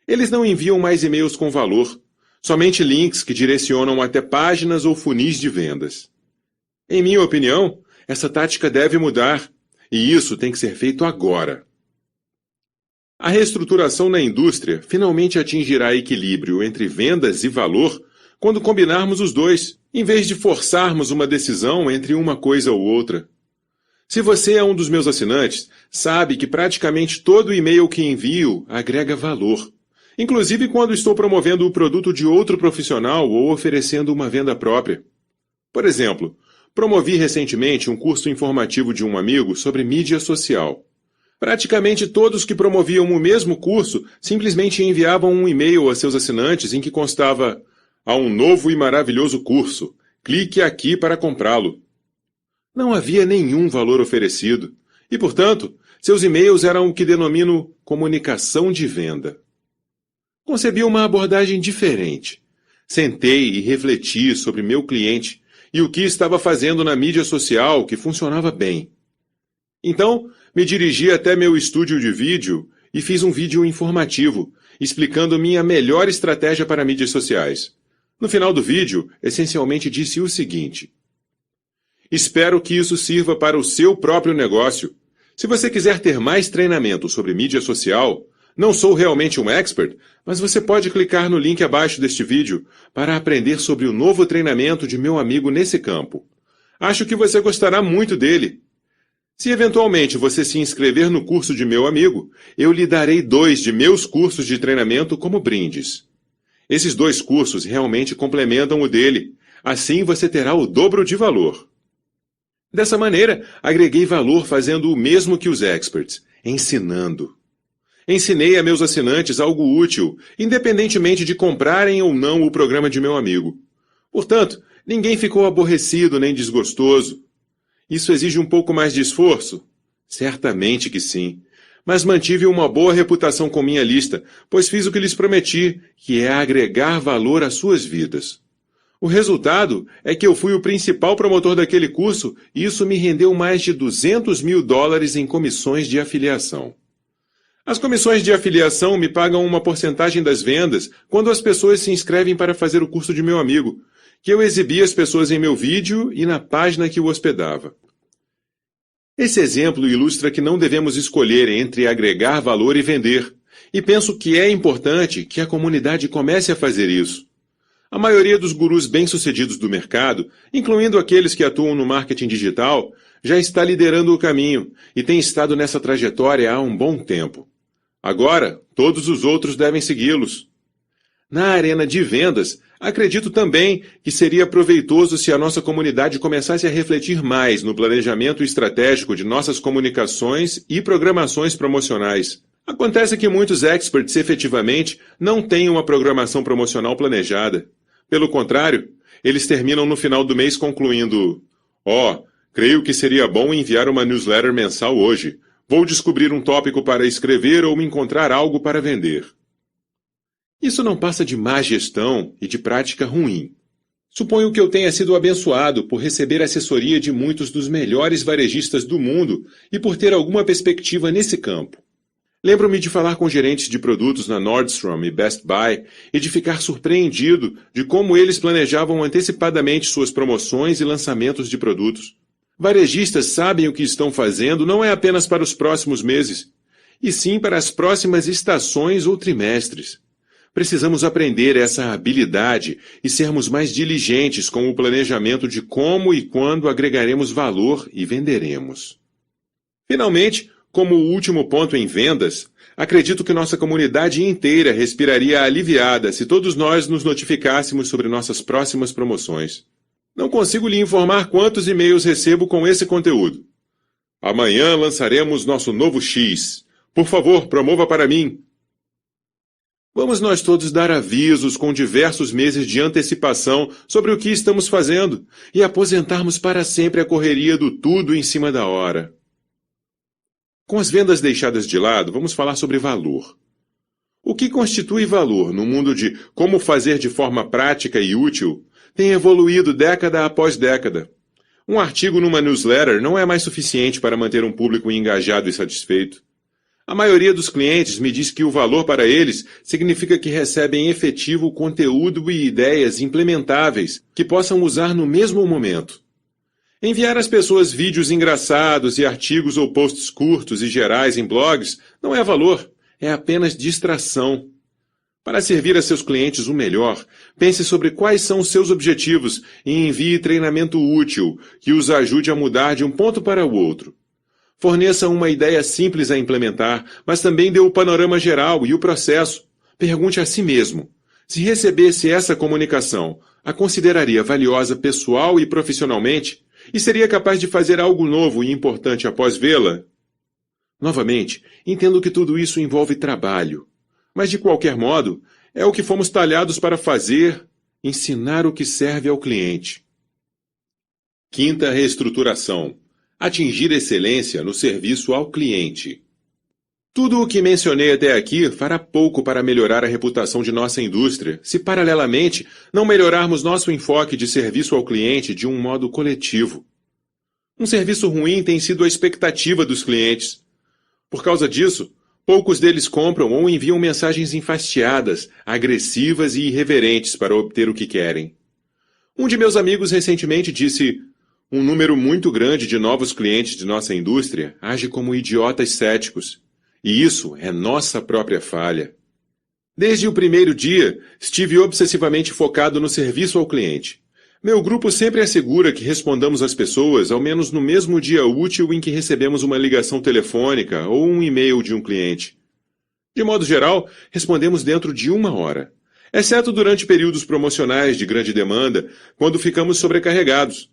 Eles não enviam mais e-mails com valor, somente links que direcionam até páginas ou funis de vendas. Em minha opinião, essa tática deve mudar, e isso tem que ser feito agora. A reestruturação na indústria finalmente atingirá equilíbrio entre vendas e valor quando combinarmos os dois, em vez de forçarmos uma decisão entre uma coisa ou outra. Se você é um dos meus assinantes, sabe que praticamente todo e-mail que envio agrega valor, inclusive quando estou promovendo o produto de outro profissional ou oferecendo uma venda própria. Por exemplo, promovi recentemente um curso informativo de um amigo sobre mídia social. Praticamente todos que promoviam o mesmo curso simplesmente enviavam um e-mail a seus assinantes em que constava: "Há um novo e maravilhoso curso. Clique aqui para comprá-lo." Não havia nenhum valor oferecido e, portanto, seus e-mails eram o que denomino comunicação de venda. Concebi uma abordagem diferente. Sentei e refleti sobre meu cliente e o que estava fazendo na mídia social que funcionava bem. Então, me dirigi até meu estúdio de vídeo e fiz um vídeo informativo, explicando minha melhor estratégia para mídias sociais. No final do vídeo, essencialmente disse o seguinte: "Espero que isso sirva para o seu próprio negócio. Se você quiser ter mais treinamento sobre mídia social, não sou realmente um expert, mas você pode clicar no link abaixo deste vídeo para aprender sobre o novo treinamento de meu amigo nesse campo. Acho que você gostará muito dele. Se eventualmente você se inscrever no curso de meu amigo, eu lhe darei 2 de meus cursos de treinamento como brindes. Esses 2 cursos realmente complementam o dele, assim você terá o dobro de valor. Dessa maneira, agreguei valor fazendo o mesmo que os experts, ensinando. Ensinei a meus assinantes algo útil, independentemente de comprarem ou não o programa de meu amigo. Portanto, ninguém ficou aborrecido nem desgostoso. Isso exige um pouco mais de esforço? Certamente que sim. Mas mantive uma boa reputação com minha lista, pois fiz o que lhes prometi, que é agregar valor às suas vidas. O resultado é que eu fui o principal promotor daquele curso e isso me rendeu mais de $200 mil em comissões de afiliação. As comissões de afiliação me pagam uma porcentagem das vendas quando as pessoas se inscrevem para fazer o curso de meu amigo, que eu exibi às pessoas em meu vídeo e na página que o hospedava. Esse exemplo ilustra que não devemos escolher entre agregar valor e vender, e penso que é importante que a comunidade comece a fazer isso. A maioria dos gurus bem-sucedidos do mercado, incluindo aqueles que atuam no marketing digital, já está liderando o caminho e tem estado nessa trajetória há um bom tempo. Agora, todos os outros devem segui-los. Na arena de vendas, acredito também que seria proveitoso se a nossa comunidade começasse a refletir mais no planejamento estratégico de nossas comunicações e programações promocionais. Acontece que muitos experts efetivamente não têm uma programação promocional planejada. Pelo contrário, eles terminam no final do mês concluindo: creio que seria bom enviar uma newsletter mensal hoje. Vou descobrir um tópico para escrever ou encontrar algo para vender. Isso não passa de má gestão e de prática ruim. Suponho que eu tenha sido abençoado por receber assessoria de muitos dos melhores varejistas do mundo e por ter alguma perspectiva nesse campo. Lembro-me de falar com gerentes de produtos na Nordstrom e Best Buy e de ficar surpreendido de como eles planejavam antecipadamente suas promoções e lançamentos de produtos. Varejistas sabem o que estão fazendo não é apenas para os próximos meses, e sim para as próximas estações ou trimestres. Precisamos aprender essa habilidade e sermos mais diligentes com o planejamento de como e quando agregaremos valor e venderemos. Finalmente, como o último ponto em vendas, acredito que nossa comunidade inteira respiraria aliviada se todos nós nos notificássemos sobre nossas próximas promoções. Não consigo lhe informar quantos e-mails recebo com esse conteúdo. Amanhã lançaremos nosso novo X. Por favor, promova para mim. Vamos nós todos dar avisos com diversos meses de antecipação sobre o que estamos fazendo e aposentarmos para sempre a correria do tudo em cima da hora. Com as vendas deixadas de lado, vamos falar sobre valor. O que constitui valor no mundo de como fazer de forma prática e útil tem evoluído década após década. Um artigo numa newsletter não é mais suficiente para manter um público engajado e satisfeito. A maioria dos clientes me diz que o valor para eles significa que recebem efetivo conteúdo e ideias implementáveis que possam usar no mesmo momento. Enviar às pessoas vídeos engraçados e artigos ou posts curtos e gerais em blogs não é valor, é apenas distração. Para servir a seus clientes o melhor, pense sobre quais são os seus objetivos e envie treinamento útil que os ajude a mudar de um ponto para o outro. Forneça uma ideia simples a implementar, mas também dê o panorama geral e o processo. Pergunte a si mesmo: se recebesse essa comunicação, a consideraria valiosa pessoal e profissionalmente? E seria capaz de fazer algo novo e importante após vê-la? Novamente, entendo que tudo isso envolve trabalho. Mas, de qualquer modo, é o que fomos talhados para fazer, ensinar o que serve ao cliente. Quinta reestruturação: atingir excelência no serviço ao cliente. Tudo o que mencionei até aqui fará pouco para melhorar a reputação de nossa indústria, se paralelamente não melhorarmos nosso enfoque de serviço ao cliente de um modo coletivo. Um serviço ruim tem sido a expectativa dos clientes. Por causa disso, poucos deles compram ou enviam mensagens enfastiadas, agressivas e irreverentes para obter o que querem. Um de meus amigos recentemente disse: Um número muito grande de novos clientes de nossa indústria age como idiotas céticos. E isso é nossa própria falha. Desde o primeiro dia, estive obsessivamente focado no serviço ao cliente. Meu grupo sempre assegura que respondamos às pessoas ao menos no mesmo dia útil em que recebemos uma ligação telefônica ou um e-mail de um cliente. De modo geral, respondemos dentro de 1 hora, exceto durante períodos promocionais de grande demanda, quando ficamos sobrecarregados.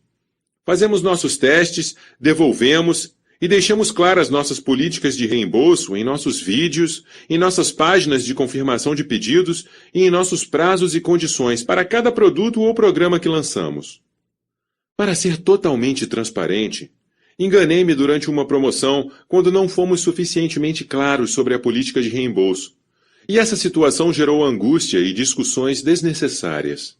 Fazemos nossos testes, devolvemos e deixamos claras nossas políticas de reembolso em nossos vídeos, em nossas páginas de confirmação de pedidos e em nossos prazos e condições para cada produto ou programa que lançamos. Para ser totalmente transparente, enganei-me durante uma promoção quando não fomos suficientemente claros sobre a política de reembolso, e essa situação gerou angústia e discussões desnecessárias.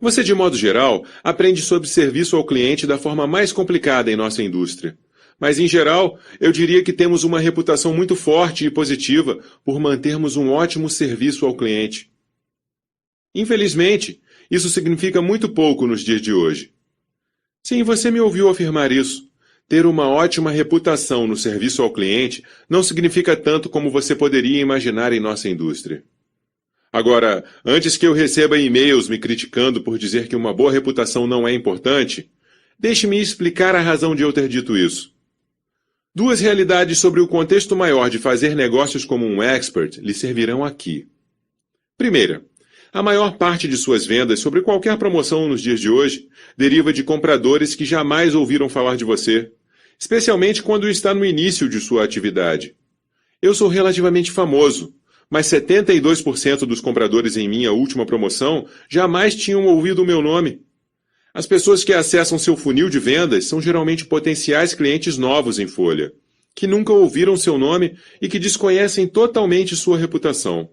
Você, de modo geral, aprende sobre serviço ao cliente da forma mais complicada em nossa indústria. Mas, em geral, eu diria que temos uma reputação muito forte e positiva por mantermos um ótimo serviço ao cliente. Infelizmente, isso significa muito pouco nos dias de hoje. Sim, você me ouviu afirmar isso. Ter uma ótima reputação no serviço ao cliente não significa tanto como você poderia imaginar em nossa indústria. Agora, antes que eu receba e-mails me criticando por dizer que uma boa reputação não é importante, deixe-me explicar a razão de eu ter dito isso. 2 realidades sobre o contexto maior de fazer negócios como um expert lhe servirão aqui. Primeira, a maior parte de suas vendas sobre qualquer promoção nos dias de hoje deriva de compradores que jamais ouviram falar de você, especialmente quando está no início de sua atividade. Eu sou relativamente famoso, mas 72% dos compradores em minha última promoção jamais tinham ouvido o meu nome. As pessoas que acessam seu funil de vendas são geralmente potenciais clientes novos em folha, que nunca ouviram seu nome e que desconhecem totalmente sua reputação.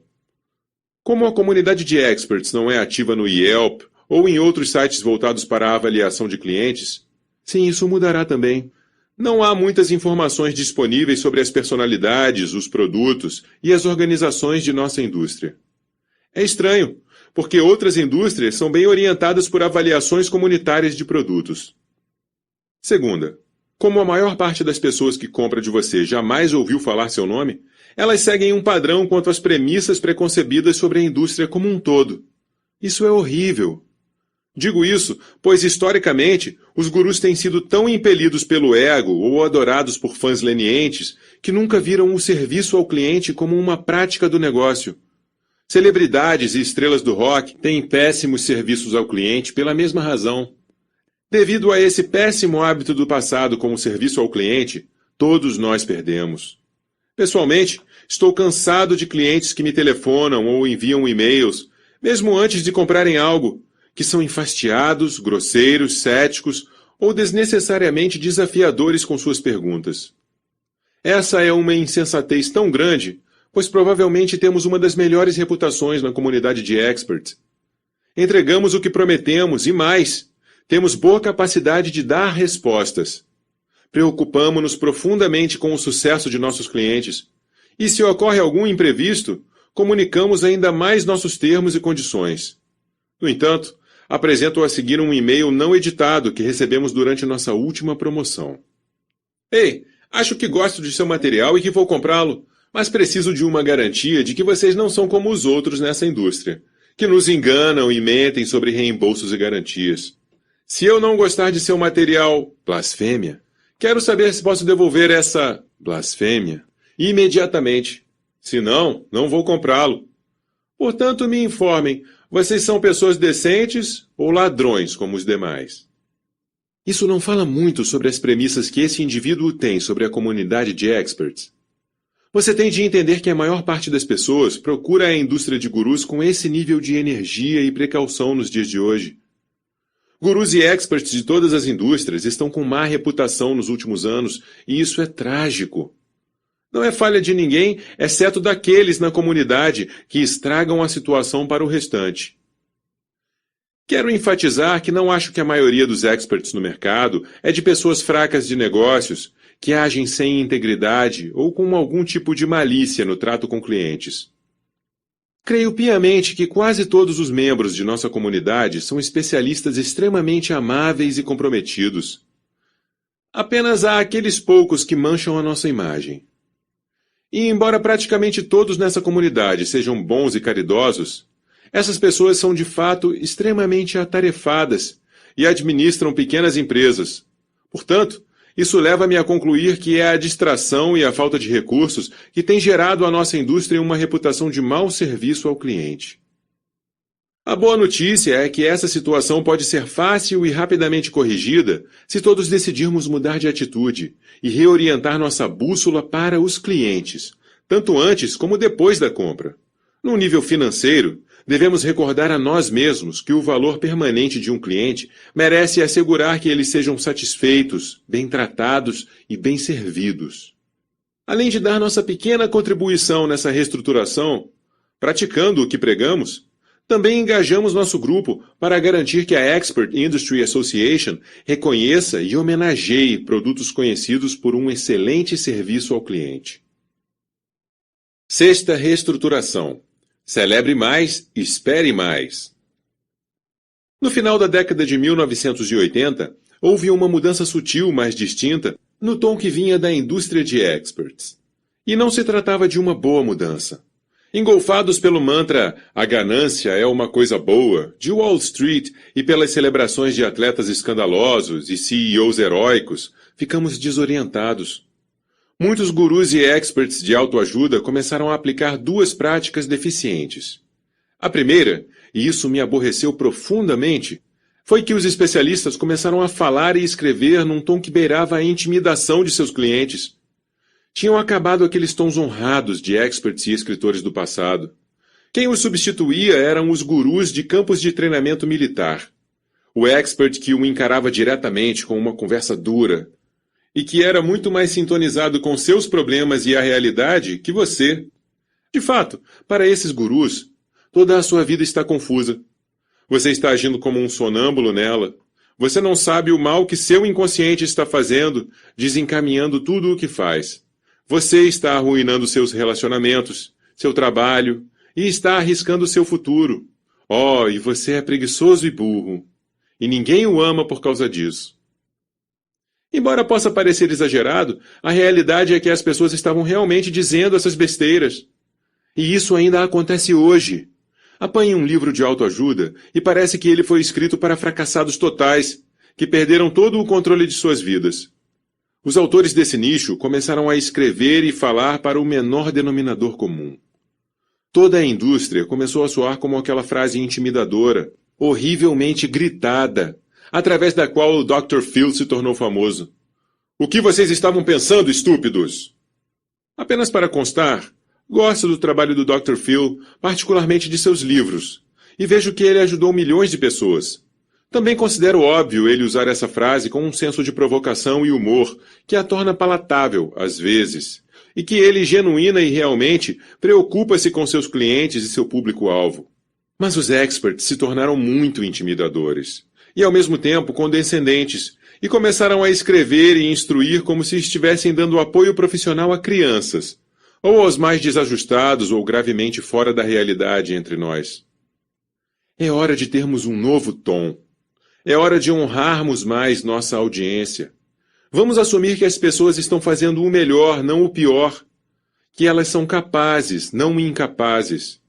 Como a comunidade de experts não é ativa no Yelp ou em outros sites voltados para a avaliação de clientes, sim, isso mudará também. Não há muitas informações disponíveis sobre as personalidades, os produtos e as organizações de nossa indústria. É estranho, porque outras indústrias são bem orientadas por avaliações comunitárias de produtos. Segunda, como a maior parte das pessoas que compra de você jamais ouviu falar seu nome, elas seguem um padrão quanto às premissas preconcebidas sobre a indústria como um todo. Isso é horrível. Digo isso, pois historicamente, os gurus têm sido tão impelidos pelo ego ou adorados por fãs lenientes que nunca viram o serviço ao cliente como uma prática do negócio. Celebridades e estrelas do rock têm péssimos serviços ao cliente pela mesma razão. Devido a esse péssimo hábito do passado como serviço ao cliente, todos nós perdemos. Pessoalmente, estou cansado de clientes que me telefonam ou enviam e-mails, mesmo antes de comprarem algo, que são enfastiados, grosseiros, céticos ou desnecessariamente desafiadores com suas perguntas. Essa é uma insensatez tão grande, pois provavelmente temos uma das melhores reputações na comunidade de experts. Entregamos o que prometemos e mais, temos boa capacidade de dar respostas. Preocupamo-nos profundamente com o sucesso de nossos clientes. E se ocorre algum imprevisto, comunicamos ainda mais nossos termos e condições. No entanto, apresento a seguir um e-mail não editado que recebemos durante nossa última promoção. Ei, acho que gosto de seu material e que vou comprá-lo, mas preciso de uma garantia de que vocês não são como os outros nessa indústria, que nos enganam e mentem sobre reembolsos e garantias. Se eu não gostar de seu material, blasfêmia, quero saber se posso devolver essa blasfêmia imediatamente. Se não, não vou comprá-lo. Portanto, me informem, vocês são pessoas decentes ou ladrões como os demais? Isso não fala muito sobre as premissas que esse indivíduo tem sobre a comunidade de experts. Você tem de entender que a maior parte das pessoas procura a indústria de gurus com esse nível de energia e precaução nos dias de hoje. Gurus e experts de todas as indústrias estão com má reputação nos últimos anos, e isso é trágico. Não é falha de ninguém, exceto daqueles na comunidade que estragam a situação para o restante. Quero enfatizar que não acho que a maioria dos experts no mercado é de pessoas fracas de negócios, que agem sem integridade ou com algum tipo de malícia no trato com clientes. Creio piamente que quase todos os membros de nossa comunidade são especialistas extremamente amáveis e comprometidos. Apenas há aqueles poucos que mancham a nossa imagem. E embora praticamente todos nessa comunidade sejam bons e caridosos, essas pessoas são de fato extremamente atarefadas e administram pequenas empresas. Portanto, isso leva-me a concluir que é a distração e a falta de recursos que tem gerado à nossa indústria uma reputação de mau serviço ao cliente. A boa notícia é que essa situação pode ser fácil e rapidamente corrigida se todos decidirmos mudar de atitude e reorientar nossa bússola para os clientes, tanto antes como depois da compra. No nível financeiro, devemos recordar a nós mesmos que o valor permanente de um cliente merece assegurar que eles sejam satisfeitos, bem tratados e bem servidos. Além de dar nossa pequena contribuição nessa reestruturação, praticando o que pregamos, também engajamos nosso grupo para garantir que a Expert Industry Association reconheça e homenageie produtos conhecidos por um excelente serviço ao cliente. Sexta reestruturação. Celebre mais, espere mais. No final da década de 1980, houve uma mudança sutil, mas distinta, no tom que vinha da indústria de experts. E não se tratava de uma boa mudança. Engolfados pelo mantra "a ganância é uma coisa boa", de Wall Street e pelas celebrações de atletas escandalosos e CEOs heróicos, ficamos desorientados. Muitos gurus e experts de autoajuda começaram a aplicar duas práticas deficientes. A primeira, e isso me aborreceu profundamente, foi que os especialistas começaram a falar e escrever num tom que beirava a intimidação de seus clientes. Tinham acabado aqueles tons honrados de experts e escritores do passado. Quem os substituía eram os gurus de campos de treinamento militar. O expert que o encarava diretamente com uma conversa dura, e que era muito mais sintonizado com seus problemas e a realidade que você. De fato, para esses gurus, toda a sua vida está confusa. Você está agindo como um sonâmbulo nela. Você não sabe o mal que seu inconsciente está fazendo, desencaminhando tudo o que faz. Você está arruinando seus relacionamentos, seu trabalho, e está arriscando seu futuro. Oh, e você é preguiçoso e burro. E ninguém o ama por causa disso. Embora possa parecer exagerado, a realidade é que as pessoas estavam realmente dizendo essas besteiras. E isso ainda acontece hoje. Apanhe um livro de autoajuda e parece que ele foi escrito para fracassados totais, que perderam todo o controle de suas vidas. Os autores desse nicho começaram a escrever e falar para o menor denominador comum. Toda a indústria começou a soar como aquela frase intimidadora, horrivelmente gritada, através da qual o Dr. Phil se tornou famoso. O que vocês estavam pensando, estúpidos? Apenas para constar, gosto do trabalho do Dr. Phil, particularmente de seus livros, e vejo que ele ajudou milhões de pessoas. Também considero óbvio ele usar essa frase com um senso de provocação e humor que a torna palatável, às vezes, e que ele, genuína e realmente, preocupa-se com seus clientes e seu público-alvo. Mas os experts se tornaram muito intimidadores, e ao mesmo tempo condescendentes, e começaram a escrever e instruir como se estivessem dando apoio profissional a crianças, ou aos mais desajustados ou gravemente fora da realidade entre nós. É hora de termos um novo tom. É hora de honrarmos mais nossa audiência. Vamos assumir que as pessoas estão fazendo o melhor, não o pior. Que elas são capazes, não incapazes.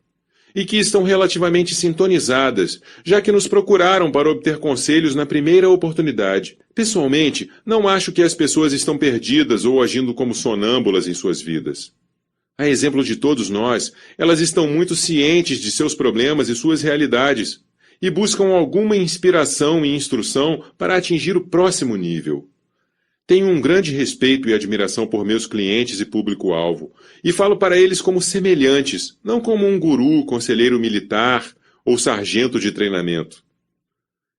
E que estão relativamente sintonizadas, já que nos procuraram para obter conselhos na primeira oportunidade. Pessoalmente, não acho que as pessoas estão perdidas ou agindo como sonâmbulas em suas vidas. A exemplo de todos nós, elas estão muito cientes de seus problemas e suas realidades, e buscam alguma inspiração e instrução para atingir o próximo nível. Tenho um grande respeito e admiração por meus clientes e público-alvo, e falo para eles como semelhantes, não como um guru, conselheiro militar ou sargento de treinamento.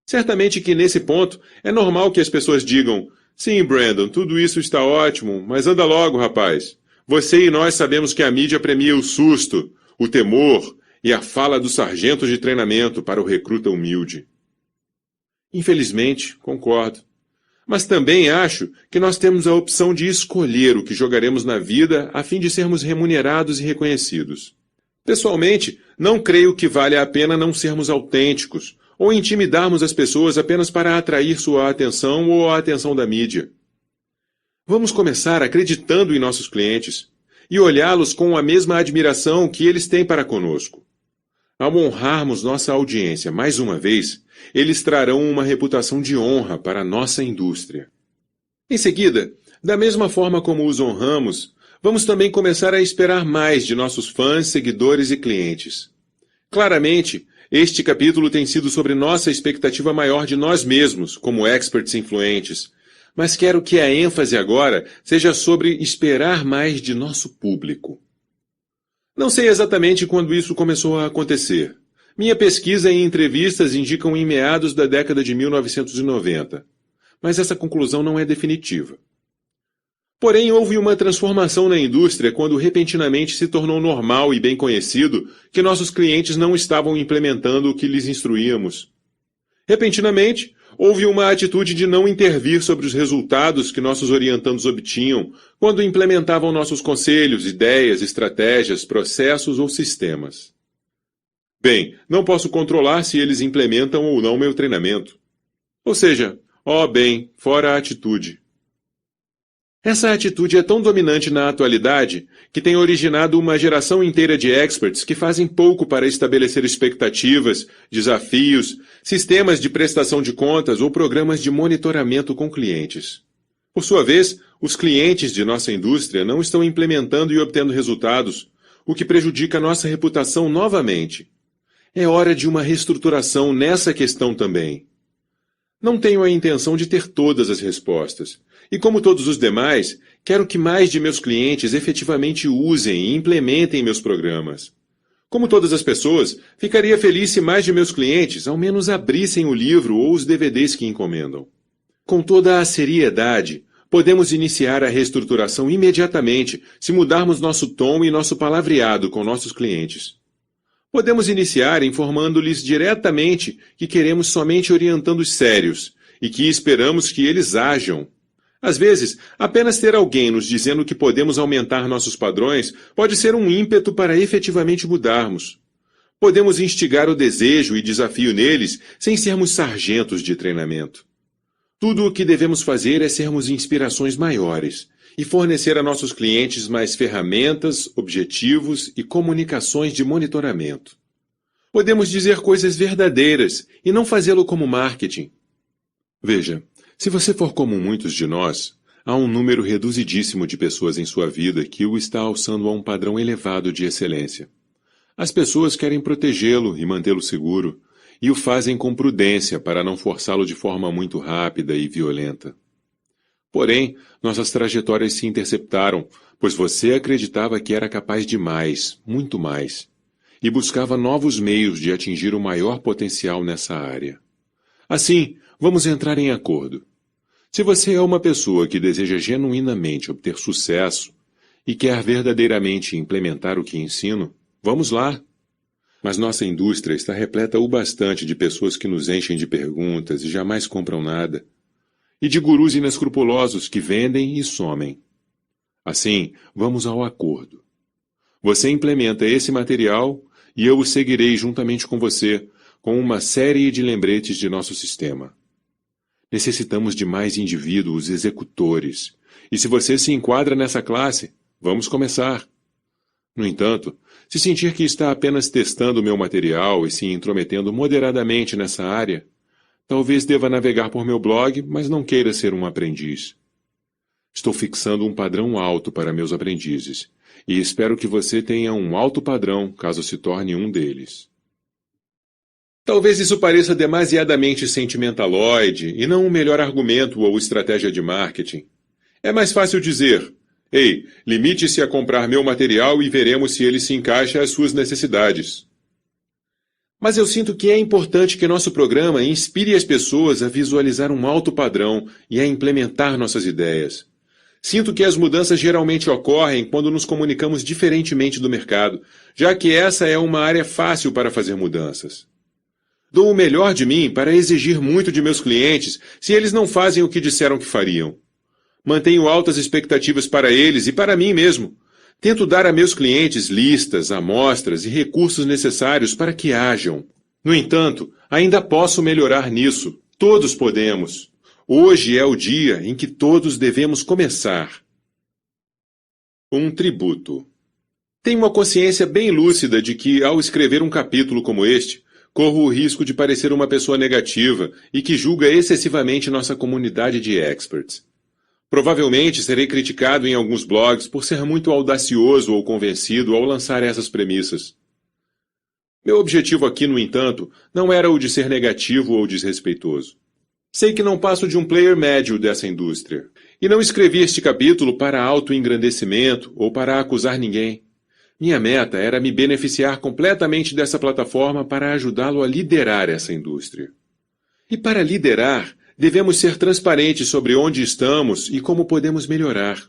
Certamente que nesse ponto é normal que as pessoas digam: "Sim, Brandon, tudo isso está ótimo, mas anda logo, rapaz. Você e nós sabemos que a mídia premia o susto, o temor e a fala do sargento de treinamento para o recruta humilde." Infelizmente, concordo. Mas também acho que nós temos a opção de escolher o que jogaremos na vida a fim de sermos remunerados e reconhecidos. Pessoalmente, não creio que valha a pena não sermos autênticos ou intimidarmos as pessoas apenas para atrair sua atenção ou a atenção da mídia. Vamos começar acreditando em nossos clientes e olhá-los com a mesma admiração que eles têm para conosco. Ao honrarmos nossa audiência mais uma vez, eles trarão uma reputação de honra para a nossa indústria. Em seguida, da mesma forma como os honramos, vamos também começar a esperar mais de nossos fãs, seguidores e clientes. Claramente, este capítulo tem sido sobre nossa expectativa maior de nós mesmos, como experts influentes, mas quero que a ênfase agora seja sobre esperar mais de nosso público. Não sei exatamente quando isso começou a acontecer. Minha pesquisa e entrevistas indicam em meados da década de 1990, mas essa conclusão não é definitiva. Porém, houve uma transformação na indústria quando repentinamente se tornou normal e bem conhecido que nossos clientes não estavam implementando o que lhes instruíamos. Repentinamente, houve uma atitude de não intervir sobre os resultados que nossos orientandos obtinham quando implementavam nossos conselhos, ideias, estratégias, processos ou sistemas. Bem, não posso controlar se eles implementam ou não meu treinamento. Ou seja, fora a atitude. Essa atitude é tão dominante na atualidade que tem originado uma geração inteira de experts que fazem pouco para estabelecer expectativas, desafios, sistemas de prestação de contas ou programas de monitoramento com clientes. Por sua vez, os clientes de nossa indústria não estão implementando e obtendo resultados, o que prejudica nossa reputação novamente. É hora de uma reestruturação nessa questão também. Não tenho a intenção de ter todas as respostas. E como todos os demais, quero que mais de meus clientes efetivamente usem e implementem meus programas. Como todas as pessoas, ficaria feliz se mais de meus clientes ao menos abrissem o livro ou os DVDs que encomendam. Com toda a seriedade, podemos iniciar a reestruturação imediatamente se mudarmos nosso tom e nosso palavreado com nossos clientes. Podemos iniciar informando-lhes diretamente que queremos somente orientandos sérios e que esperamos que eles ajam. Às vezes, apenas ter alguém nos dizendo que podemos aumentar nossos padrões pode ser um ímpeto para efetivamente mudarmos. Podemos instigar o desejo e desafio neles sem sermos sargentos de treinamento. Tudo o que devemos fazer é sermos inspirações maiores e fornecer a nossos clientes mais ferramentas, objetivos e comunicações de monitoramento. Podemos dizer coisas verdadeiras e não fazê-lo como marketing. Veja, se você for como muitos de nós, há um número reduzidíssimo de pessoas em sua vida que o está alçando a um padrão elevado de excelência. As pessoas querem protegê-lo e mantê-lo seguro, e o fazem com prudência para não forçá-lo de forma muito rápida e violenta. Porém, nossas trajetórias se interceptaram, pois você acreditava que era capaz de mais, muito mais, e buscava novos meios de atingir o maior potencial nessa área. Assim, vamos entrar em acordo. Se você é uma pessoa que deseja genuinamente obter sucesso e quer verdadeiramente implementar o que ensino, vamos lá. Mas nossa indústria está repleta o bastante de pessoas que nos enchem de perguntas e jamais compram nada, e de gurus inescrupulosos que vendem e somem. Assim, vamos ao acordo. Você implementa esse material e eu o seguirei juntamente com você, com uma série de lembretes de nosso sistema. Necessitamos de mais indivíduos executores, e se você se enquadra nessa classe, vamos começar. No entanto, se sentir que está apenas testando o meu material e se intrometendo moderadamente nessa área, talvez deva navegar por meu blog, mas não queira ser um aprendiz. Estou fixando um padrão alto para meus aprendizes, e espero que você tenha um alto padrão caso se torne um deles. Talvez isso pareça demasiadamente sentimentaloide e não o melhor argumento ou estratégia de marketing. É mais fácil dizer: ei, limite-se a comprar meu material e veremos se ele se encaixa às suas necessidades. Mas eu sinto que é importante que nosso programa inspire as pessoas a visualizar um alto padrão e a implementar nossas ideias. Sinto que as mudanças geralmente ocorrem quando nos comunicamos diferentemente do mercado, já que essa é uma área fácil para fazer mudanças. Dou o melhor de mim para exigir muito de meus clientes se eles não fazem o que disseram que fariam. Mantenho altas expectativas para eles e para mim mesmo. Tento dar a meus clientes listas, amostras e recursos necessários para que ajam. No entanto, ainda posso melhorar nisso. Todos podemos. Hoje é o dia em que todos devemos começar. Um tributo. Tenho uma consciência bem lúcida de que, ao escrever um capítulo como este, corro o risco de parecer uma pessoa negativa e que julga excessivamente nossa comunidade de experts. Provavelmente serei criticado em alguns blogs por ser muito audacioso ou convencido ao lançar essas premissas. Meu objetivo aqui, no entanto, não era o de ser negativo ou desrespeitoso. Sei que não passo de um player médio dessa indústria, e não escrevi este capítulo para autoengrandecimento ou para acusar ninguém. Minha meta era me beneficiar completamente dessa plataforma para ajudá-lo a liderar essa indústria. E para liderar, devemos ser transparentes sobre onde estamos e como podemos melhorar.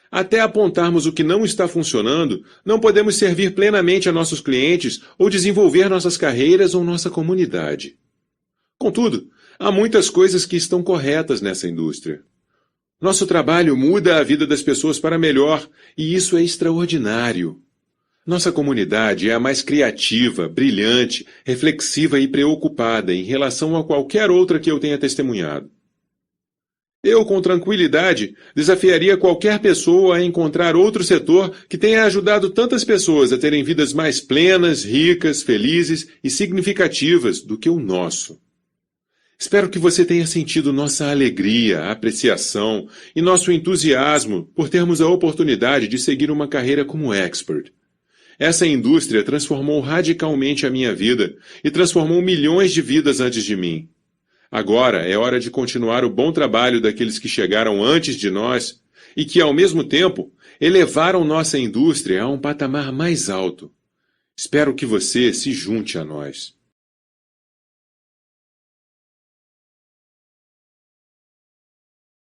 Até apontarmos o que não está funcionando, não podemos servir plenamente a nossos clientes ou desenvolver nossas carreiras ou nossa comunidade. Contudo, há muitas coisas que estão corretas nessa indústria. Nosso trabalho muda a vida das pessoas para melhor, e isso é extraordinário. Nossa comunidade é a mais criativa, brilhante, reflexiva e preocupada em relação a qualquer outra que eu tenha testemunhado. Eu, com tranquilidade, desafiaria qualquer pessoa a encontrar outro setor que tenha ajudado tantas pessoas a terem vidas mais plenas, ricas, felizes e significativas do que o nosso. Espero que você tenha sentido nossa alegria, apreciação e nosso entusiasmo por termos a oportunidade de seguir uma carreira como expert. Essa indústria transformou radicalmente a minha vida e transformou milhões de vidas antes de mim. Agora é hora de continuar o bom trabalho daqueles que chegaram antes de nós e que, ao mesmo tempo, elevaram nossa indústria a um patamar mais alto. Espero que você se junte a nós.